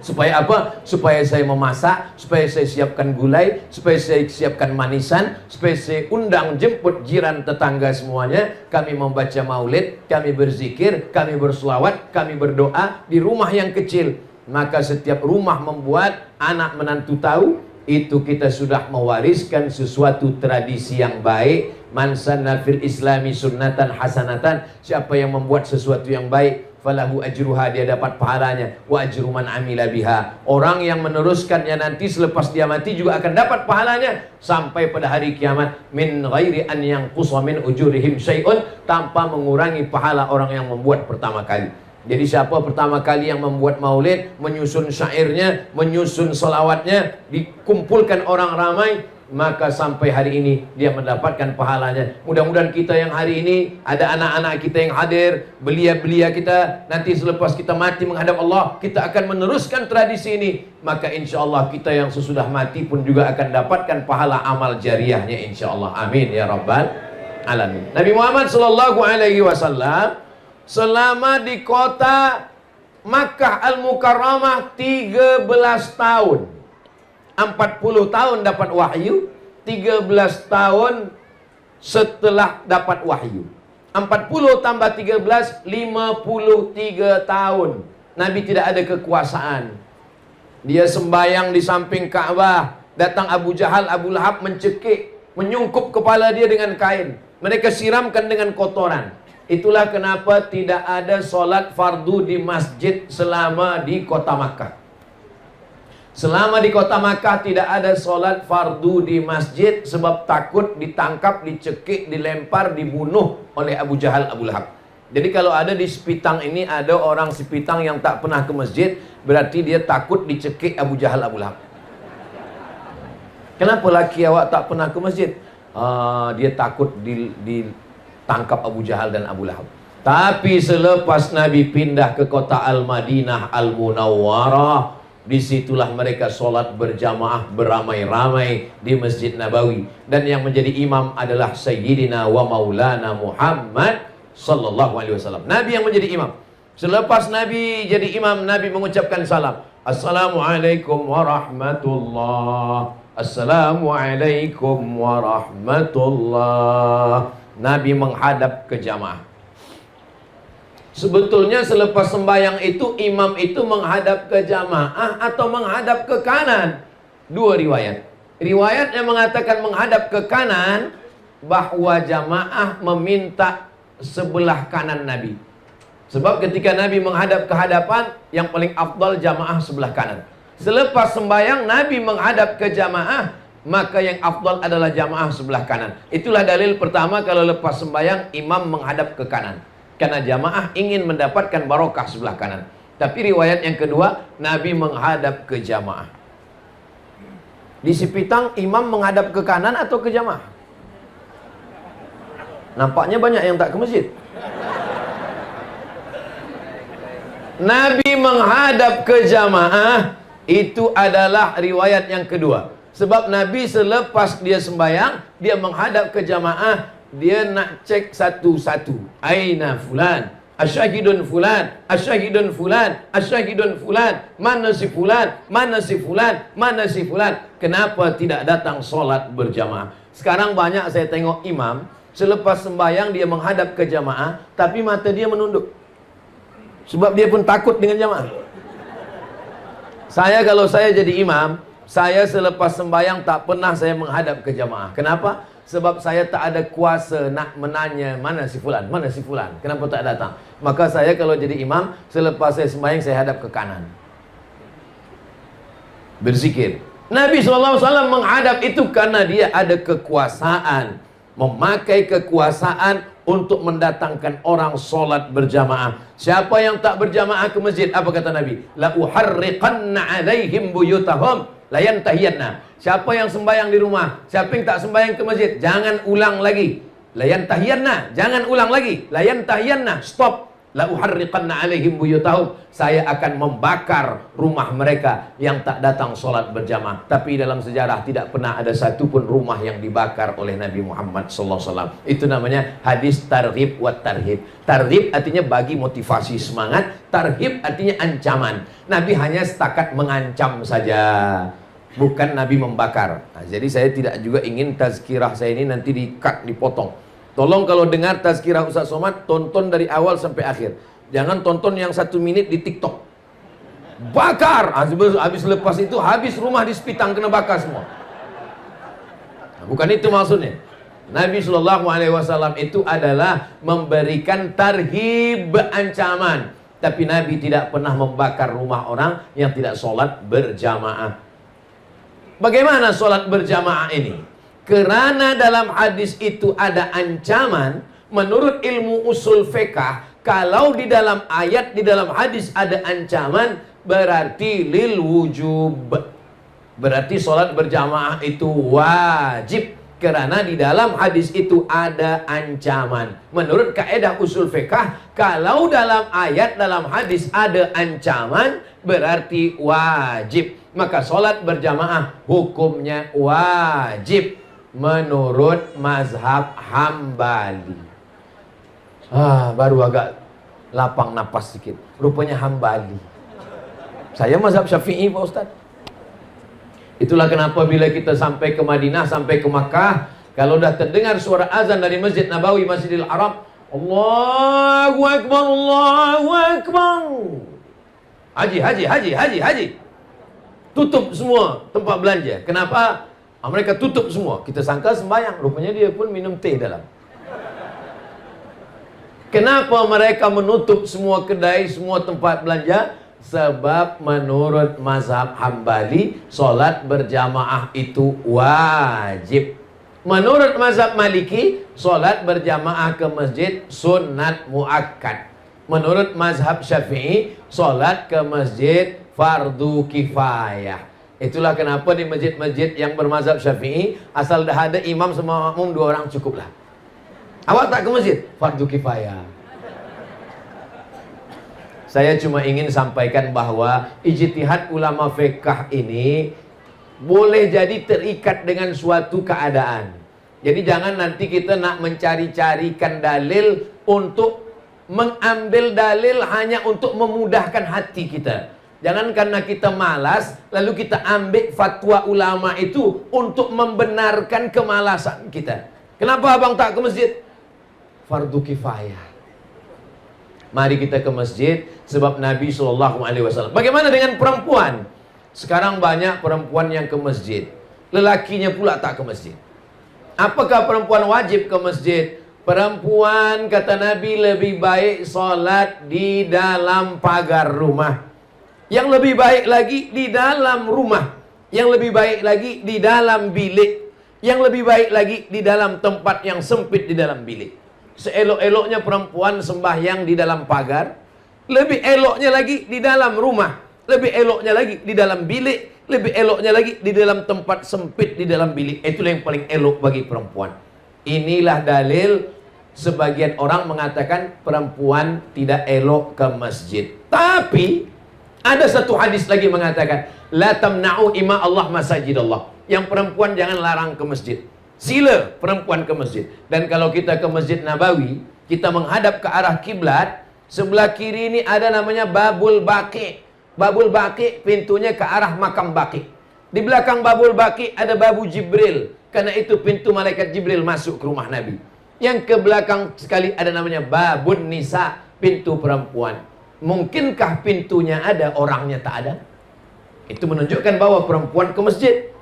Supaya apa? Supaya saya memasak, supaya saya siapkan gulai, supaya saya siapkan manisan, supaya saya undang jemput jiran tetangga semuanya. Kami membaca maulid, kami berzikir, kami berselawat, kami berdoa di rumah yang kecil. Maka setiap rumah membuat anak menantu tahu, itu kita sudah mewariskan sesuatu tradisi yang baik. Man sanna fil islami sunnatan hasanatan, siapa yang membuat sesuatu yang baik, falahu ajruha, dia dapat pahalanya, wa ajru man amila biha, orang yang meneruskannya nanti selepas dia mati juga akan dapat pahalanya sampai pada hari kiamat, min ghairi an yanqusa min ujurihim syai'un, tanpa mengurangi pahala orang yang membuat pertama kali. Jadi siapa pertama kali yang membuat maulid, menyusun syairnya, menyusun selawatnya, dikumpulkan orang ramai, maka sampai hari ini dia mendapatkan pahalanya. Mudah-mudahan kita yang hari ini ada anak-anak kita yang hadir, belia-belia kita, nanti selepas kita mati menghadap Allah, kita akan meneruskan tradisi ini. Maka insya Allah kita yang sesudah mati pun juga akan dapatkan pahala amal jariahnya insya Allah. Amin ya rabbal alamin. Nabi Muhammad sallallahu alaihi wasallam selama di kota Makkah Al-Mukarramah 13 tahun. 40 tahun dapat wahyu, 13 tahun setelah dapat wahyu. 40 tambah 13, 53 tahun. Nabi tidak ada kekuasaan. Dia sembayang di samping Ka'bah. Datang Abu Jahal, Abu Lahab mencekik, menyungkup kepala dia dengan kain. Mereka siramkan dengan kotoran. Itulah kenapa tidak ada solat fardu di masjid selama di kota Makkah. Selama di kota Makkah tidak ada solat fardu di masjid, sebab takut ditangkap, dicekik, dilempar, dibunuh oleh Abu Jahal, Abu Lahab. Jadi kalau ada di Sepitang ini ada orang Sepitang yang tak pernah ke masjid, berarti dia takut dicekik Abu Jahal, Abu Lahab. Kenapa laki awak tak pernah ke masjid? Dia takut ditangkap Abu Jahal dan Abu Lahab. Tapi selepas Nabi pindah ke kota Al-Madinah Al-Munawwarah, disitulah mereka sholat berjamaah beramai-ramai di Masjid Nabawi. Dan yang menjadi imam adalah Sayyidina wa Maulana Muhammad sallallahu alaihi wasallam. Nabi yang menjadi imam. Selepas Nabi jadi imam, Nabi mengucapkan salam. Assalamualaikum warahmatullah. Assalamualaikum warahmatullah. Nabi menghadap ke jamaah. Sebetulnya selepas sembahyang itu imam itu menghadap ke jamaah atau menghadap ke kanan. Dua riwayat. Riwayat yang mengatakan menghadap ke kanan, bahwa jamaah meminta sebelah kanan Nabi. Sebab ketika Nabi menghadap ke hadapan, yang paling afdal jamaah sebelah kanan. Selepas sembahyang Nabi menghadap ke jamaah, maka yang afdal adalah jamaah sebelah kanan. Itulah dalil pertama kalau lepas sembahyang imam menghadap ke kanan. Karena jamaah ingin mendapatkan barokah sebelah kanan. Tapi riwayat yang kedua, Nabi menghadap ke jamaah. Di Sepitang, imam menghadap ke kanan atau ke jamaah? Nampaknya banyak yang tak ke masjid. Nabi menghadap ke jamaah, itu adalah riwayat yang kedua. Sebab Nabi selepas dia sembahyang, dia menghadap ke jamaah. Dia nak cek satu-satu. Aina fulan, asyahidun fulan, asyahidun fulan, asyahidun fulan. Mana si fulan, mana si fulan, mana si fulan. Kenapa tidak datang solat berjamaah? Sekarang banyak saya tengok imam, selepas sembahyang dia menghadap ke jamaah, tapi mata dia menunduk. Sebab dia pun takut dengan jamaah. Kalau saya jadi imam, saya selepas sembahyang tak pernah saya menghadap ke jamaah. Kenapa? Sebab saya tak ada kuasa nak menanya mana si fulan, mana si fulan, kenapa tak datang. Maka saya kalau jadi imam, selepas saya sembahyang saya hadap ke kanan, berzikir. Nabi SAW menghadap itu karena dia ada kekuasaan, memakai kekuasaan untuk mendatangkan orang solat berjamaah. Siapa yang tak berjamaah ke masjid, apa kata Nabi? La uharriqanna alaihim buyutahum layan tahiyanna. Siapa yang sembahyang di rumah, siapa yang tak sembahyang ke masjid, jangan ulang lagi. Layan tahiyanna, jangan ulang lagi. Layan tahiyanna, stop. la uharriqanna alaihim buyutahum, saya akan membakar rumah mereka yang tak datang sholat berjamaah. Tapi dalam sejarah tidak pernah ada satupun rumah yang dibakar oleh Nabi Muhammad SAW. Itu namanya hadis targhib wa tarhib. Targhib artinya bagi motivasi semangat, tarhib artinya ancaman. Nabi hanya setakat mengancam saja, bukan Nabi membakar. Nah, jadi saya tidak juga ingin tazkirah saya ini nanti di-cut, dipotong. Tolong kalau dengar tazkirah Ustaz Somad, tonton dari awal sampai akhir. Jangan tonton yang 1 menit di TikTok. Bakar! Habis lepas itu, habis rumah di Sepitang kena bakar semua. Nah, bukan itu maksudnya. Nabi SAW itu adalah memberikan tarhib, ancaman. Tapi Nabi tidak pernah membakar rumah orang yang tidak sholat berjamaah. Bagaimana sholat berjamaah ini? Karena dalam hadis itu ada ancaman. Menurut ilmu usul fiqh, kalau di dalam ayat, di dalam hadis ada ancaman, berarti lil wujub. Berarti sholat berjamaah itu wajib. Karena di dalam hadis itu ada ancaman. Menurut kaidah usul fiqh, kalau dalam ayat, dalam hadis ada ancaman, berarti wajib. Maka sholat berjamaah hukumnya wajib menurut mazhab Hambali. Baru agak lapang napas sedikit. Rupanya Hambali. Saya mazhab Syafi'i, Pak Ustaz. Itulah kenapa bila kita sampai ke Madinah, sampai ke Makkah, kalau dah terdengar suara azan dari Masjid Nabawi, Masjidil Haram, Allahu Akbar, Allahu Akbar. Haji, haji, haji, haji, haji. Tutup semua tempat belanja. Kenapa? Mereka tutup semua. Kita sangka sembahyang, rupanya dia pun minum teh dalam. Kenapa mereka menutup semua kedai, semua tempat belanja? Sebab menurut mazhab Hambali, solat berjamaah itu wajib. Menurut mazhab Maliki, solat berjamaah ke masjid sunat muakkad. Menurut mazhab Syafi'i, solat ke masjid fardu kifayah. Itulah kenapa di masjid-masjid yang bermazhab Syafi'i, asal dah ada imam sama makmum 2 orang cukuplah. Awak tak ke masjid? Fardu kifayah. Saya cuma ingin sampaikan bahwa ijtihad ulama fiqh ini boleh jadi terikat dengan suatu keadaan. Jadi jangan nanti kita nak mencari-carikan dalil untuk mengambil dalil hanya untuk memudahkan hati kita. Jangan karena kita malas, lalu kita ambil fatwa ulama itu untuk membenarkan kemalasan kita. Kenapa abang tak ke masjid? Fardu kifayah. Mari kita ke masjid, sebab Nabi SAW. Bagaimana dengan perempuan? Sekarang banyak perempuan yang ke masjid, lelakinya pula tak ke masjid. Apakah perempuan wajib ke masjid? Perempuan, kata Nabi, lebih baik solat di dalam pagar rumah. Yang lebih baik lagi di dalam rumah. Yang lebih baik lagi di dalam bilik. Yang lebih baik lagi di dalam tempat yang sempit di dalam bilik. Seelok-eloknya perempuan sembahyang di dalam pagar, lebih eloknya lagi di dalam rumah, lebih eloknya lagi di dalam bilik, lebih eloknya lagi di dalam tempat sempit di dalam bilik. Itulah yang paling elok bagi perempuan. Inilah dalil sebagian orang mengatakan perempuan tidak elok ke masjid. Tapi ada satu hadis lagi mengatakan, la tamna'u ima Allah masajidallah. Yang perempuan jangan larang ke masjid. Sila perempuan ke masjid. Dan kalau kita ke Masjid Nabawi, kita menghadap ke arah kiblat, sebelah kiri ini ada namanya Babul Baqi. Babul Baqi pintunya ke arah makam Baqi. Di belakang Babul Baqi ada Babu Jibril. Karena itu pintu malaikat Jibril masuk ke rumah Nabi. Yang ke belakang sekali ada namanya Babun Nisa, pintu perempuan. Mungkinkah pintunya ada, orangnya tak ada? Itu menunjukkan bahwa perempuan ke masjid.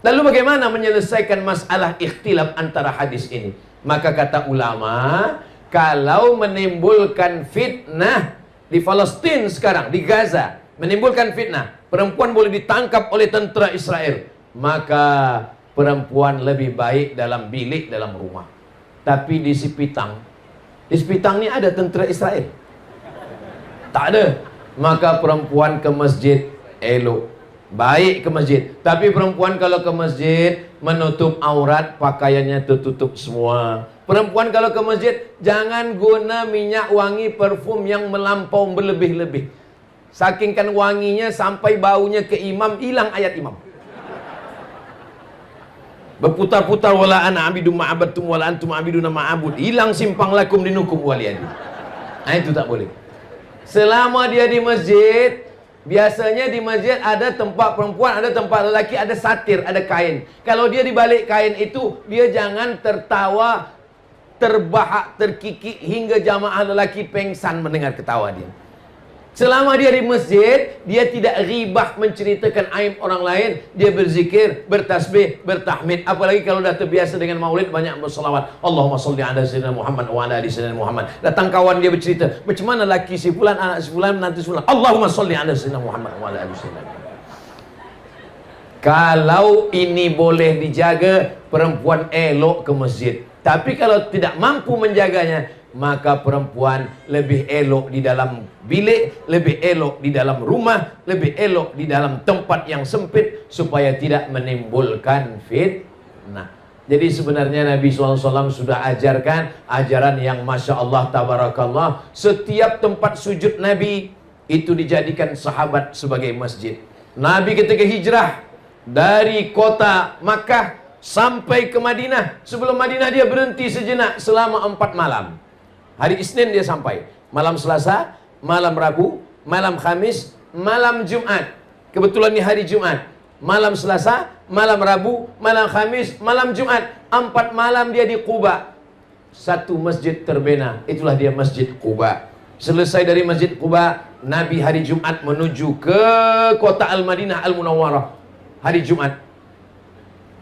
Lalu bagaimana menyelesaikan masalah ikhtilaf antara hadis ini? Maka kata ulama, kalau menimbulkan fitnah di Palestina sekarang, di Gaza, menimbulkan fitnah, perempuan boleh ditangkap oleh tentera Israel, maka perempuan lebih baik dalam bilik, dalam rumah. Tapi di Sepitang ini ada tentera Israel? Tak ada. Maka perempuan ke masjid elok, baik ke masjid. Tapi perempuan kalau ke masjid menutup aurat, pakaiannya tertutup semua. Perempuan kalau ke masjid, jangan guna minyak wangi parfum yang melampau berlebih-lebih. Saking kan wanginya sampai baunya ke imam, hilang ayat imam. Berputar-putar wala ana abidu ma'abadtum wala antum abiduna ma'abud. Hilang simpang lakum dinukum waliyadi. Nah, itu tak boleh. Selama dia di masjid, biasanya di masjid ada tempat perempuan, ada tempat lelaki, ada satir, ada kain. Kalau dia di balik kain itu, dia jangan tertawa, terbahak, terkikik hingga jamaah lelaki pengsan mendengar ketawa dia. Selama dia di masjid, dia tidak ribah menceritakan aib orang lain. Dia berzikir, bertasbih, bertahmid. Apalagi kalau dah terbiasa dengan maulid, banyak berselawat. Allahumma salli ala sayyidina Muhammad wa ala ali sayyidina Muhammad. Datang kawan dia bercerita, macam mana laki si fulan, anak si fulan, menantu si fulan. Allahumma salli ala sayyidina Muhammad wa ala ali sayyidina Muhammad. Kalau ini boleh dijaga, perempuan elok ke masjid. Tapi kalau tidak mampu menjaganya, maka perempuan lebih elok di dalam bilik, lebih elok di dalam rumah, lebih elok di dalam tempat yang sempit, supaya tidak menimbulkan fitnah. Jadi sebenarnya Nabi SAW sudah ajarkan ajaran yang Masya Allah Tabarakallah. Setiap tempat sujud Nabi itu dijadikan sahabat sebagai masjid. Nabi ketika hijrah dari kota Makkah sampai ke Madinah, sebelum Madinah dia berhenti sejenak selama 4 malam. Hari Isnin dia sampai, malam Selasa, malam Rabu, malam Khamis, malam Jumat. Kebetulan ini hari Jumat. Malam Selasa, malam Rabu, malam Khamis, malam Jumat. 4 malam dia di Quba. Satu masjid terbina, itulah dia Masjid Quba. Selesai dari Masjid Quba, Nabi hari Jumat menuju ke kota Al-Madinah Al-Munawwarah. Hari Jumat.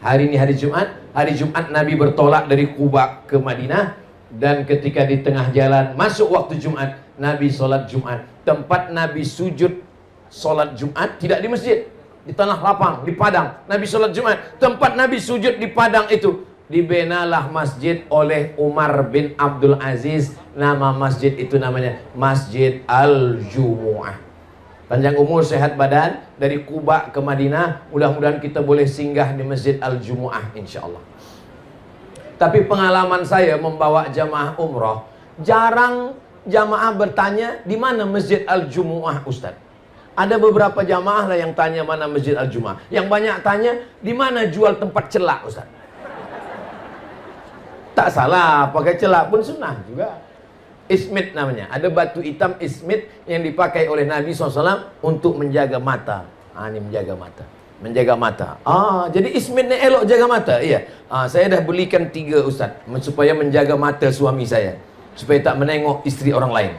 Hari ini hari Jumat. Hari Jumat Nabi bertolak dari Quba ke Madinah. Dan ketika di tengah jalan masuk waktu Jumat, Nabi sholat Jumat. Tempat Nabi sujud sholat Jumat tidak di masjid, di tanah lapang, di padang. Nabi sholat Jumat. Tempat Nabi sujud di padang itu dibinalah masjid oleh Umar bin Abdul Aziz. Nama masjid itu namanya Masjid Al-Jumu'ah. Panjang umur, sehat badan. Dari Quba ke Madinah, mudah-mudahan kita boleh singgah di Masjid Al-Jumu'ah insyaAllah. Tapi pengalaman saya membawa jamaah umrah, jarang jamaah bertanya di mana Masjid Al-Jumu'ah Ustaz. Ada beberapa jamaah lah yang tanya mana Masjid Al-Jumu'ah. Yang banyak tanya di mana jual tempat celak Ustaz. Tak salah, pakai celak pun sunnah juga. Ismit namanya. Ada batu hitam ismit yang dipakai oleh Nabi SAW untuk menjaga mata. Ini menjaga mata. Menjaga mata. Jadi ismit ni elok jaga mata. Iya. Saya dah belikan 3 Ustaz supaya menjaga mata suami saya, supaya tak menengok isteri orang lain.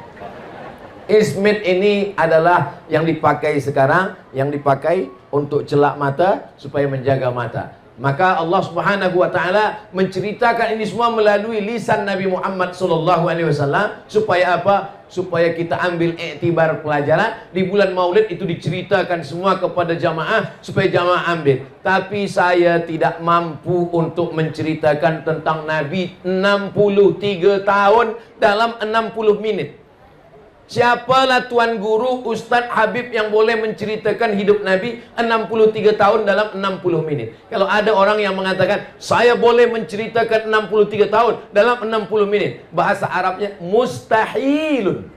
Ismit ini adalah yang dipakai sekarang, yang dipakai untuk celak mata supaya menjaga mata. Maka Allah Subhanahu wa taala menceritakan ini semua melalui lisan Nabi Muhammad sallallahu alaihi wasallam supaya apa? Supaya kita ambil iktibar pelajaran. Di bulan Maulid itu diceritakan semua kepada jamaah supaya jamaah ambil. Tapi saya tidak mampu untuk menceritakan tentang Nabi 63 tahun dalam 60 menit. Siapalah Tuan Guru, Ustadz Habib yang boleh menceritakan hidup Nabi 63 tahun dalam 60 menit? Kalau ada orang yang mengatakan, saya boleh menceritakan 63 tahun dalam 60 menit. Bahasa Arabnya mustahilun.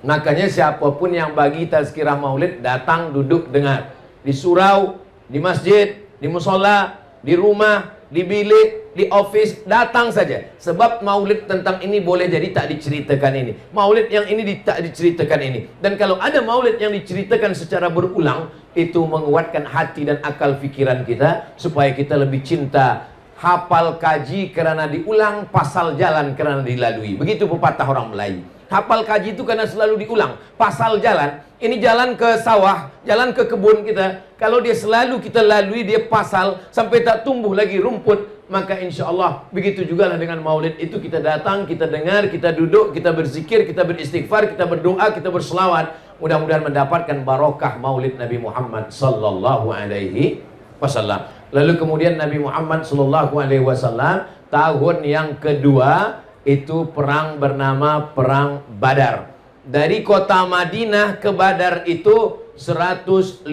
Makanya siapapun yang bagi tazkirah maulid, datang duduk dengar. Di surau, di masjid, di musola, di rumah, di bilik, di office, datang saja. Sebab maulid tentang ini boleh jadi tak diceritakan ini. Maulid yang ini tak diceritakan ini. Dan kalau ada maulid yang diceritakan secara berulang, itu menguatkan hati dan akal fikiran kita, supaya kita lebih cinta. Hafal kaji kerana diulang, pasal jalan kerana dilalui. Begitu pepatah orang Melayu. Hafal kaji itu karena selalu diulang. Pasal jalan, ini jalan ke sawah, jalan ke kebun kita. Kalau dia selalu kita lalui, dia pasal sampai tak tumbuh lagi rumput, maka insya Allah begitu juga lah dengan maulid itu. Kita datang, kita dengar, kita duduk, kita berzikir, kita beristighfar, kita berdoa, kita berselawat. Mudah-mudahan mendapatkan barokah maulid Nabi Muhammad sallallahu alaihi wasallam. Lalu kemudian Nabi Muhammad sallallahu alaihi wasallam tahun yang kedua itu perang bernama Perang Badar. Dari kota Madinah ke Badar itu 150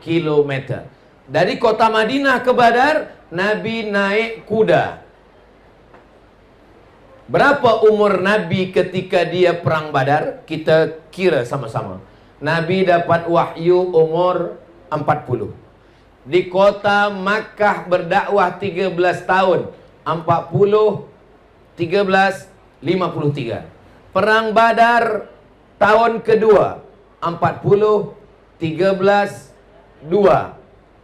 km. Dari kota Madinah ke Badar, Nabi naik kuda. Berapa umur Nabi ketika dia perang Badar? Kita kira sama-sama. Nabi dapat wahyu umur 40. Di kota Makkah berdakwah 13 tahun. 40, 13, 53. Perang Badar tahun kedua 40, 13, 2,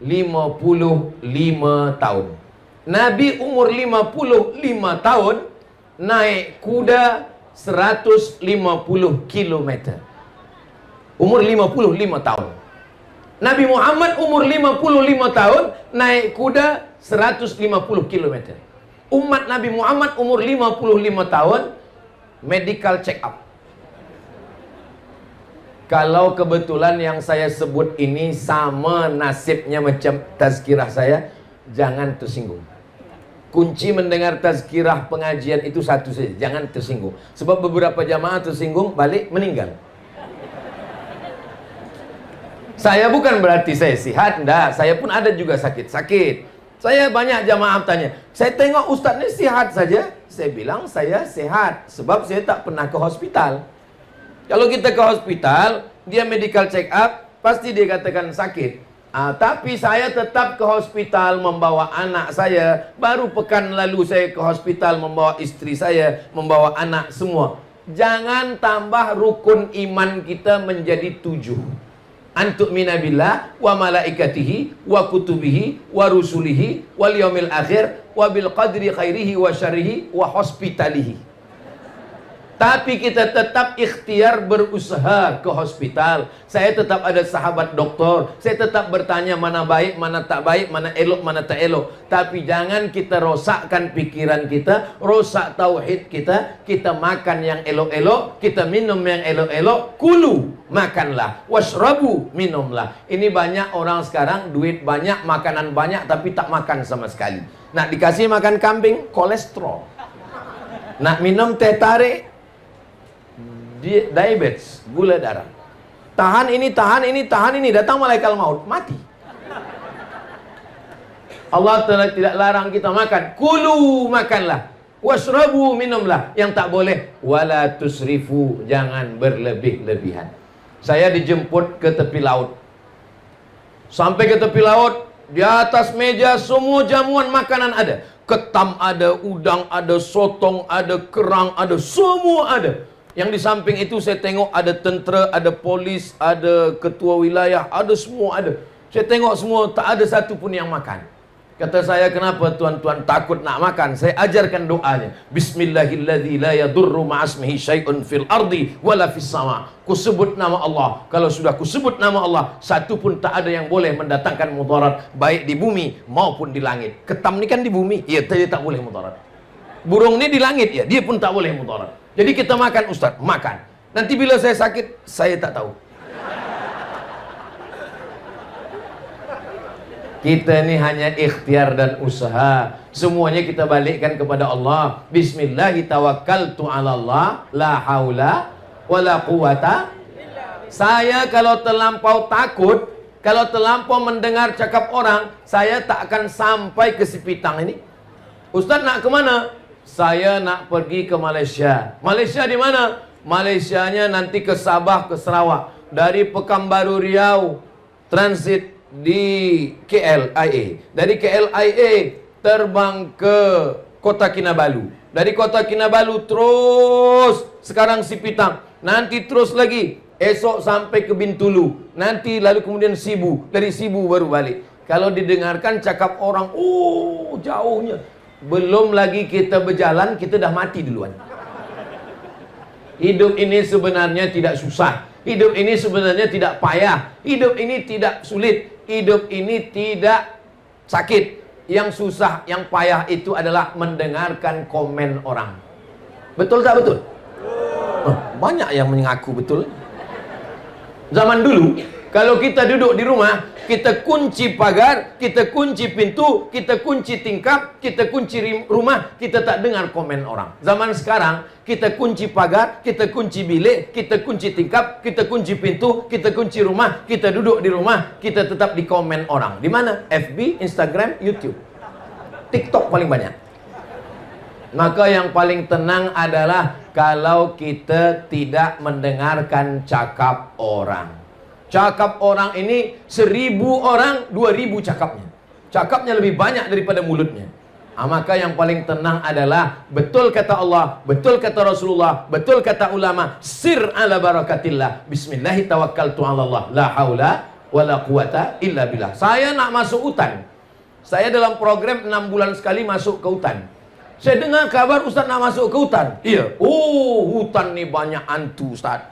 55 tahun. Nabi umur 55 tahun naik kuda 150 km. Umur 55 tahun. Nabi Muhammad umur 55 tahun naik kuda 150 km. Umat Nabi Muhammad umur 55 tahun medical check up. Kalau kebetulan yang saya sebut ini sama nasibnya macam tazkirah saya, jangan tersinggung. Kunci mendengar tazkirah pengajian itu satu saja, jangan tersinggung. Sebab beberapa jamaah tersinggung, balik meninggal. Saya bukan berarti saya sihat, enggak. Saya pun ada juga sakit-sakit. Saya banyak jamaah tanya, saya tengok ustaz ini sihat saja. Saya bilang saya sehat, sebab saya tak pernah ke hospital. Kalau kita ke hospital, dia medical check up, pasti dia katakan sakit. Tapi saya tetap ke hospital membawa anak saya. Baru pekan lalu saya ke hospital membawa istri saya, membawa anak semua. Jangan tambah rukun iman kita menjadi 7. Antu'mina billah wa malaikatihi wa kutubihi wa rusulihi wal yaumil akhir wa bil qadri khairihi wa syarrihi wa hospitalihi. Tapi kita tetap ikhtiar berusaha ke hospital. Saya tetap ada sahabat doktor. Saya tetap bertanya mana baik, mana tak baik, mana elok, mana tak elok. Tapi jangan kita rosakkan pikiran kita, rosak tauhid kita. Kita makan yang elok-elok, kita minum yang elok-elok. Kulu, makanlah. Washrabu, minumlah. Ini banyak orang sekarang, duit banyak, makanan banyak, tapi tak makan sama sekali. Nak dikasih makan kambing, kolesterol. Nak minum teh tarik, diabetes, gula darah. Tahan ini, tahan ini, tahan ini. Datang malaikat maut, mati. Allah tidak larang kita makan. Kulu, makanlah. Washrabu, minumlah. Yang tak boleh, wala tusrifu, jangan berlebih-lebihan. Saya dijemput ke tepi laut. Sampai ke tepi laut, di atas meja semua jamuan makanan ada. Ketam ada, udang ada, sotong ada, kerang ada, semua ada. Yang di samping itu saya tengok ada tentera, ada polis, ada ketua wilayah, ada semua ada. Saya tengok semua, tak ada satu pun yang makan. Kata saya, kenapa tuan-tuan takut nak makan? Saya ajarkan doanya. Bismillahilladzi la yadurru ma'asmihi syai'un fil ardi wala fis sama. Ku sebut nama Allah. Kalau sudah ku sebut nama Allah, satu pun tak ada yang boleh mendatangkan mudarat, baik di bumi maupun di langit. Ketam ni kan di bumi, ya dia tak boleh mudarat. Burung ni di langit, ya dia pun tak boleh mudarat. Jadi kita makan, Ustaz, makan. Nanti bila saya sakit, saya tak tahu. Kita ni hanya ikhtiar dan usaha. Semuanya kita balikkan kepada Allah. Bismillahirrahmanirrahim. La haula wala quwata. Saya kalau terlampau takut, kalau terlampau mendengar cakap orang, saya tak akan sampai ke Sipitang ini. Ustaz nak ke mana? Saya nak pergi ke Malaysia. Malaysia di mana? Malaysianya nanti ke Sabah, ke Sarawak. Dari Pekanbaru Riau, transit di KLIA. Dari KLIA terbang ke Kota Kinabalu. Dari Kota Kinabalu terus sekarang Sipitang. Nanti terus lagi esok sampai ke Bintulu. Nanti lalu kemudian Sibu. Dari Sibu baru balik. Kalau didengarkan cakap orang, oh jauhnya. Belum lagi kita berjalan, kita dah mati duluan. Hidup ini sebenarnya tidak susah. Hidup ini sebenarnya tidak payah. Hidup ini tidak sulit. Hidup ini tidak sakit. Yang susah, yang payah itu adalah mendengarkan komen orang. Betul tak betul? Banyak yang mengaku betul. Zaman dulu, kalau kita duduk di rumah, kita kunci pagar, kita kunci pintu, kita kunci tingkap, kita kunci rumah, kita tak dengar komen orang. Zaman sekarang, kita kunci pagar, kita kunci bilik, kita kunci tingkap, kita kunci pintu, kita kunci rumah, kita duduk di rumah, kita tetap di komen orang. Di mana? FB, Instagram, YouTube. TikTok paling banyak. Maka yang paling tenang adalah kalau kita tidak mendengarkan cakap orang. Cakap orang ini 1000 orang 2000 cakapnya. Cakapnya lebih banyak daripada mulutnya. Maka yang paling tenang adalah betul kata Allah, betul kata Rasulullah, betul kata ulama, sir ala barakatillah, bismillahi tawakkaltu ala Allah, la haula wala quwata illa billah. Saya nak masuk hutan. Saya dalam program 6 bulan sekali masuk ke hutan. Saya dengar kabar Ustaz nak masuk ke hutan. Iya. Oh, hutan ni banyak hantu Ustaz.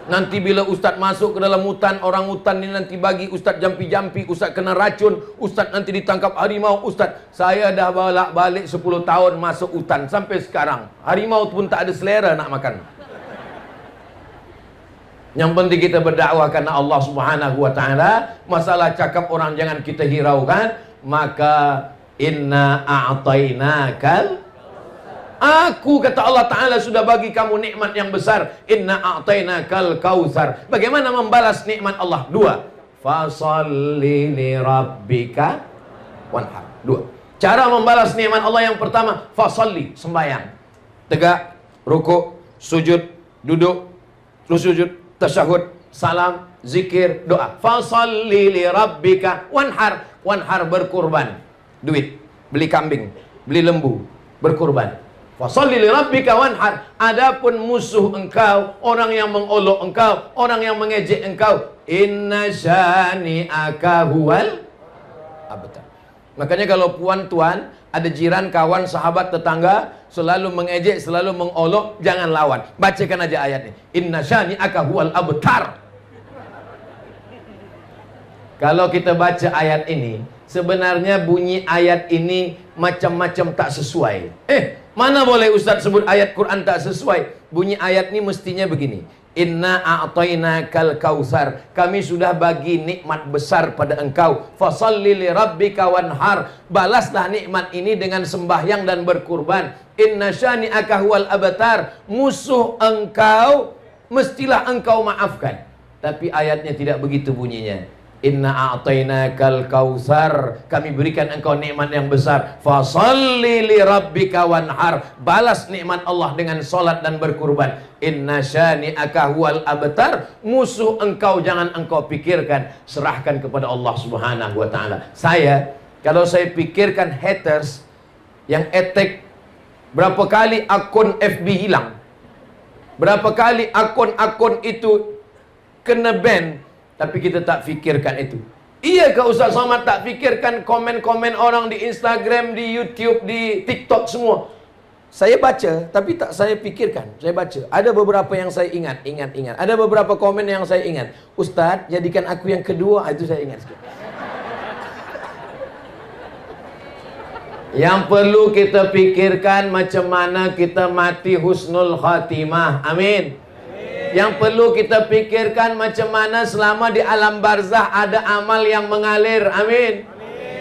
Nanti bila Ustaz masuk ke dalam hutan, orang hutan ni nanti bagi Ustaz jampi-jampi, Ustaz kena racun, Ustaz nanti ditangkap harimau. Ustaz, saya dah balik 10 tahun masuk hutan sampai sekarang. Harimau pun tak ada selera nak makan. Yang penting kita berdakwah karena Allah Subhanahu wa taala. Masalah cakap orang jangan kita hiraukan. Maka inna a'tainakal, aku kata Allah Ta'ala sudah bagi kamu nikmat yang besar. Inna a'tainakal kautsar. Bagaimana membalas nikmat Allah? 2. Fasalli li rabbika wanhar. 2. Cara membalas nikmat Allah yang pertama, fasalli, sembahyang. Tegak, rukuk, sujud, duduk, sujud, tasyahud, salam, zikir, doa. Fasalli li rabbika wanhar. Wanhar berkurban. Duit, beli kambing, beli lembu, berkurban. Fasalli li rabbika wanhar. Adapun musuh engkau, orang yang mengolok engkau, orang yang mengejek engkau, inna syani'aka huwal abtar. Makanya kalau puan-tuan, ada jiran, kawan, sahabat, tetangga selalu mengejek, selalu mengolok, jangan lawan. Bacakan aja ayatnya. Inna syani'aka huwal abtar. Kalau kita baca ayat ini, sebenarnya bunyi ayat ini macam-macam tak sesuai. Mana boleh Ustaz sebut ayat Quran tak sesuai? Bunyi ayat ini mestinya begini. Inna a'tainakal kautsar. Kami sudah bagi nikmat besar pada engkau. Fasalli li rabbika wanhar. Balaslah nikmat ini dengan sembahyang dan berkurban. Inna syani'aka huwal abtar. Musuh engkau mestilah engkau maafkan. Tapi ayatnya tidak begitu bunyinya. Inna a'tainakal kautsar. Kami berikan engkau nikmat yang besar. Fasalli li rabbika wanhar. Balas nikmat Allah dengan salat dan berkurban. Inna syani'aka huwal abtar. Musuh engkau jangan engkau pikirkan, serahkan kepada Allah Subhanahu wa taala. Kalau saya pikirkan haters yang attack, berapa kali akun FB hilang? Berapa kali akun-akun itu kena ban? Tapi kita tak fikirkan itu. Iyakah Ustaz Somad tak fikirkan komen-komen orang di Instagram, di YouTube, di TikTok semua? Saya baca, tapi tak saya fikirkan. Saya baca. Ada beberapa yang saya ingat. Ada beberapa komen yang saya ingat. Ustaz, jadikan aku yang kedua. Itu saya ingat sikit. Yang perlu kita fikirkan macam mana kita mati husnul khatimah. Amin. Yang perlu kita pikirkan macam mana selama di alam barzah ada amal yang mengalir. Amin.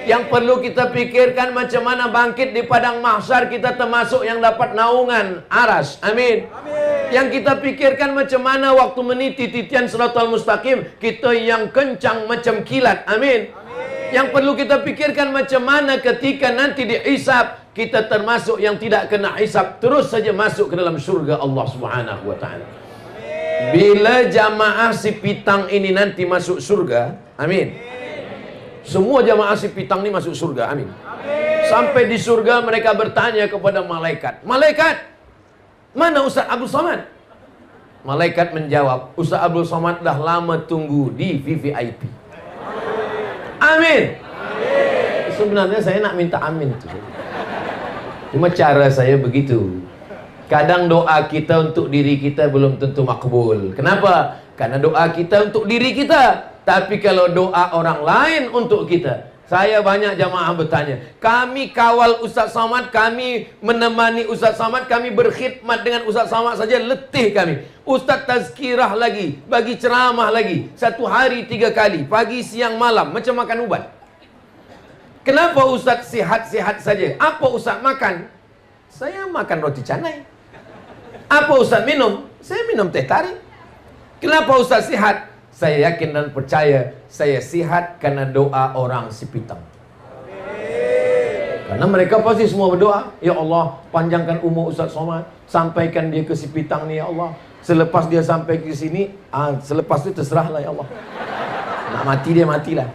Yang perlu kita pikirkan macam mana bangkit di padang mahsyar kita termasuk yang dapat naungan aras. Amin. Yang kita pikirkan macam mana waktu meniti titian siratal mustaqim kita yang kencang macam kilat. Amin. Yang perlu kita pikirkan macam mana ketika nanti dihisab kita termasuk yang tidak kena hisab, terus saja masuk ke dalam surga Allah Subhanahu wa taala. Bila jamaah si pitang ini nanti masuk surga, amin. Semua jamaah si pitang ini masuk surga, amin. Sampai di surga mereka bertanya kepada malaikat, malaikat, mana Ustaz Abdul Somad? Malaikat menjawab, Ustaz Abdul Somad dah lama tunggu di VVIP. Amin. Sebenarnya saya nak minta amin tu. Cuma cara saya begitu. Kadang doa kita untuk diri kita belum tentu makbul. Kenapa? Karena doa kita untuk diri kita. Tapi kalau doa orang lain untuk kita. Saya banyak jamaah bertanya, kami kawal Ustaz Somad, kami menemani Ustaz Somad, kami berkhidmat dengan Ustaz Somad saja letih kami. Ustaz tazkirah lagi, bagi ceramah lagi, 1 hari 3 kali, pagi, siang, malam, macam makan ubat. Kenapa Ustaz sihat-sihat saja? Apa Ustaz makan? Saya makan roti canai. Apa Ustaz minum? Saya minum teh tarik. Kenapa Ustaz sihat? Saya yakin dan percaya saya sihat karena doa orang si pitang. Karena mereka pasti semua berdoa, ya Allah, panjangkan umur Ustaz Somad, sampaikan dia ke Sipitang ni ya Allah. Selepas dia sampai ke sini, selepas itu terserahlah ya Allah. Nak mati dia matilah.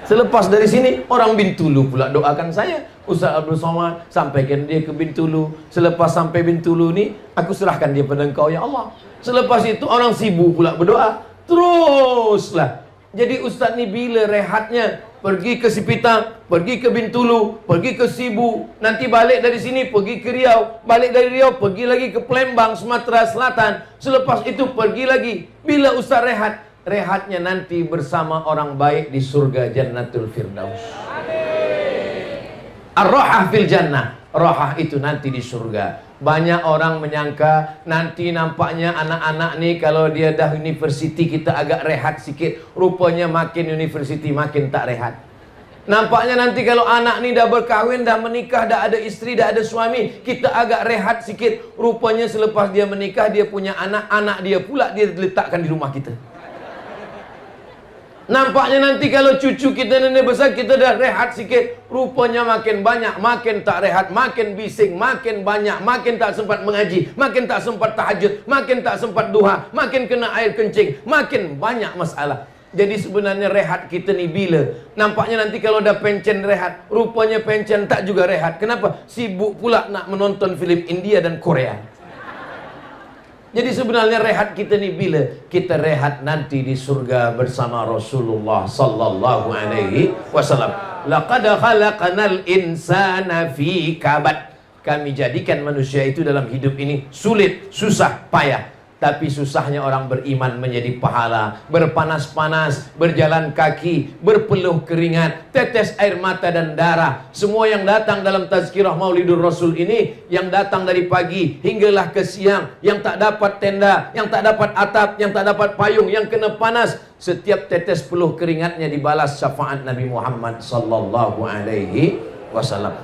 Selepas dari sini, orang Bintulu pula doakan saya, Ustaz Abdul Somad, sampaikan dia ke Bintulu. Selepas sampai Bintulu ni, aku serahkan dia pada engkau ya Allah. Selepas itu orang Sibu pula berdoa. Teruslah. Jadi Ustaz ni bila rehatnya? Pergi ke Sipitang, pergi ke Bintulu, pergi ke Sibu, nanti balik dari sini pergi ke Riau, balik dari Riau pergi lagi ke Palembang, Sumatera Selatan. Selepas itu pergi lagi. Bila Ustaz rehat? Rehatnya nanti bersama orang baik di surga Jannatul Firdaus. Ar-Rahah fil Jannah. Rahah itu nanti di surga. Banyak orang menyangka nanti nampaknya anak-anak nih kalau dia dah universiti kita agak rehat sikit. Rupanya makin universiti makin tak rehat. Nampaknya nanti kalau anak nih dah berkahwin, dah menikah, dah ada isteri, dah ada suami, kita agak rehat sikit. Rupanya selepas dia menikah, dia punya anak, anak dia pula dia letakkan di rumah kita. Nampaknya nanti kalau cucu kita nenek besar, kita dah rehat sikit. Rupanya makin banyak, makin tak rehat, makin bising, makin banyak, makin tak sempat mengaji, makin tak sempat tahajud, makin tak sempat duha, makin kena air kencing, makin banyak masalah. Jadi sebenarnya rehat kita ni bila? Nampaknya nanti kalau dah pencen rehat, rupanya pencen tak juga rehat. Kenapa? Sibuk pula nak menonton filem India dan Korea. Jadi sebenarnya rehat kita ni bila? Kita rehat nanti di surga bersama Rasulullah sallallahu alaihi wasallam. Laqad khalaqnal insana fi kabad. Kami jadikan manusia itu dalam hidup ini sulit, susah, payah. Tapi susahnya orang beriman menjadi pahala. Berpanas-panas, berjalan kaki, berpeluh keringat, tetes air mata dan darah. Semua yang datang dalam tazkirah Maulidur Rasul ini, yang datang dari pagi hinggalah ke siang, yang tak dapat tenda, yang tak dapat atap, yang tak dapat payung, yang kena panas, setiap tetes peluh keringatnya dibalas syafaat Nabi Muhammad sallallahu alaihi wasallam.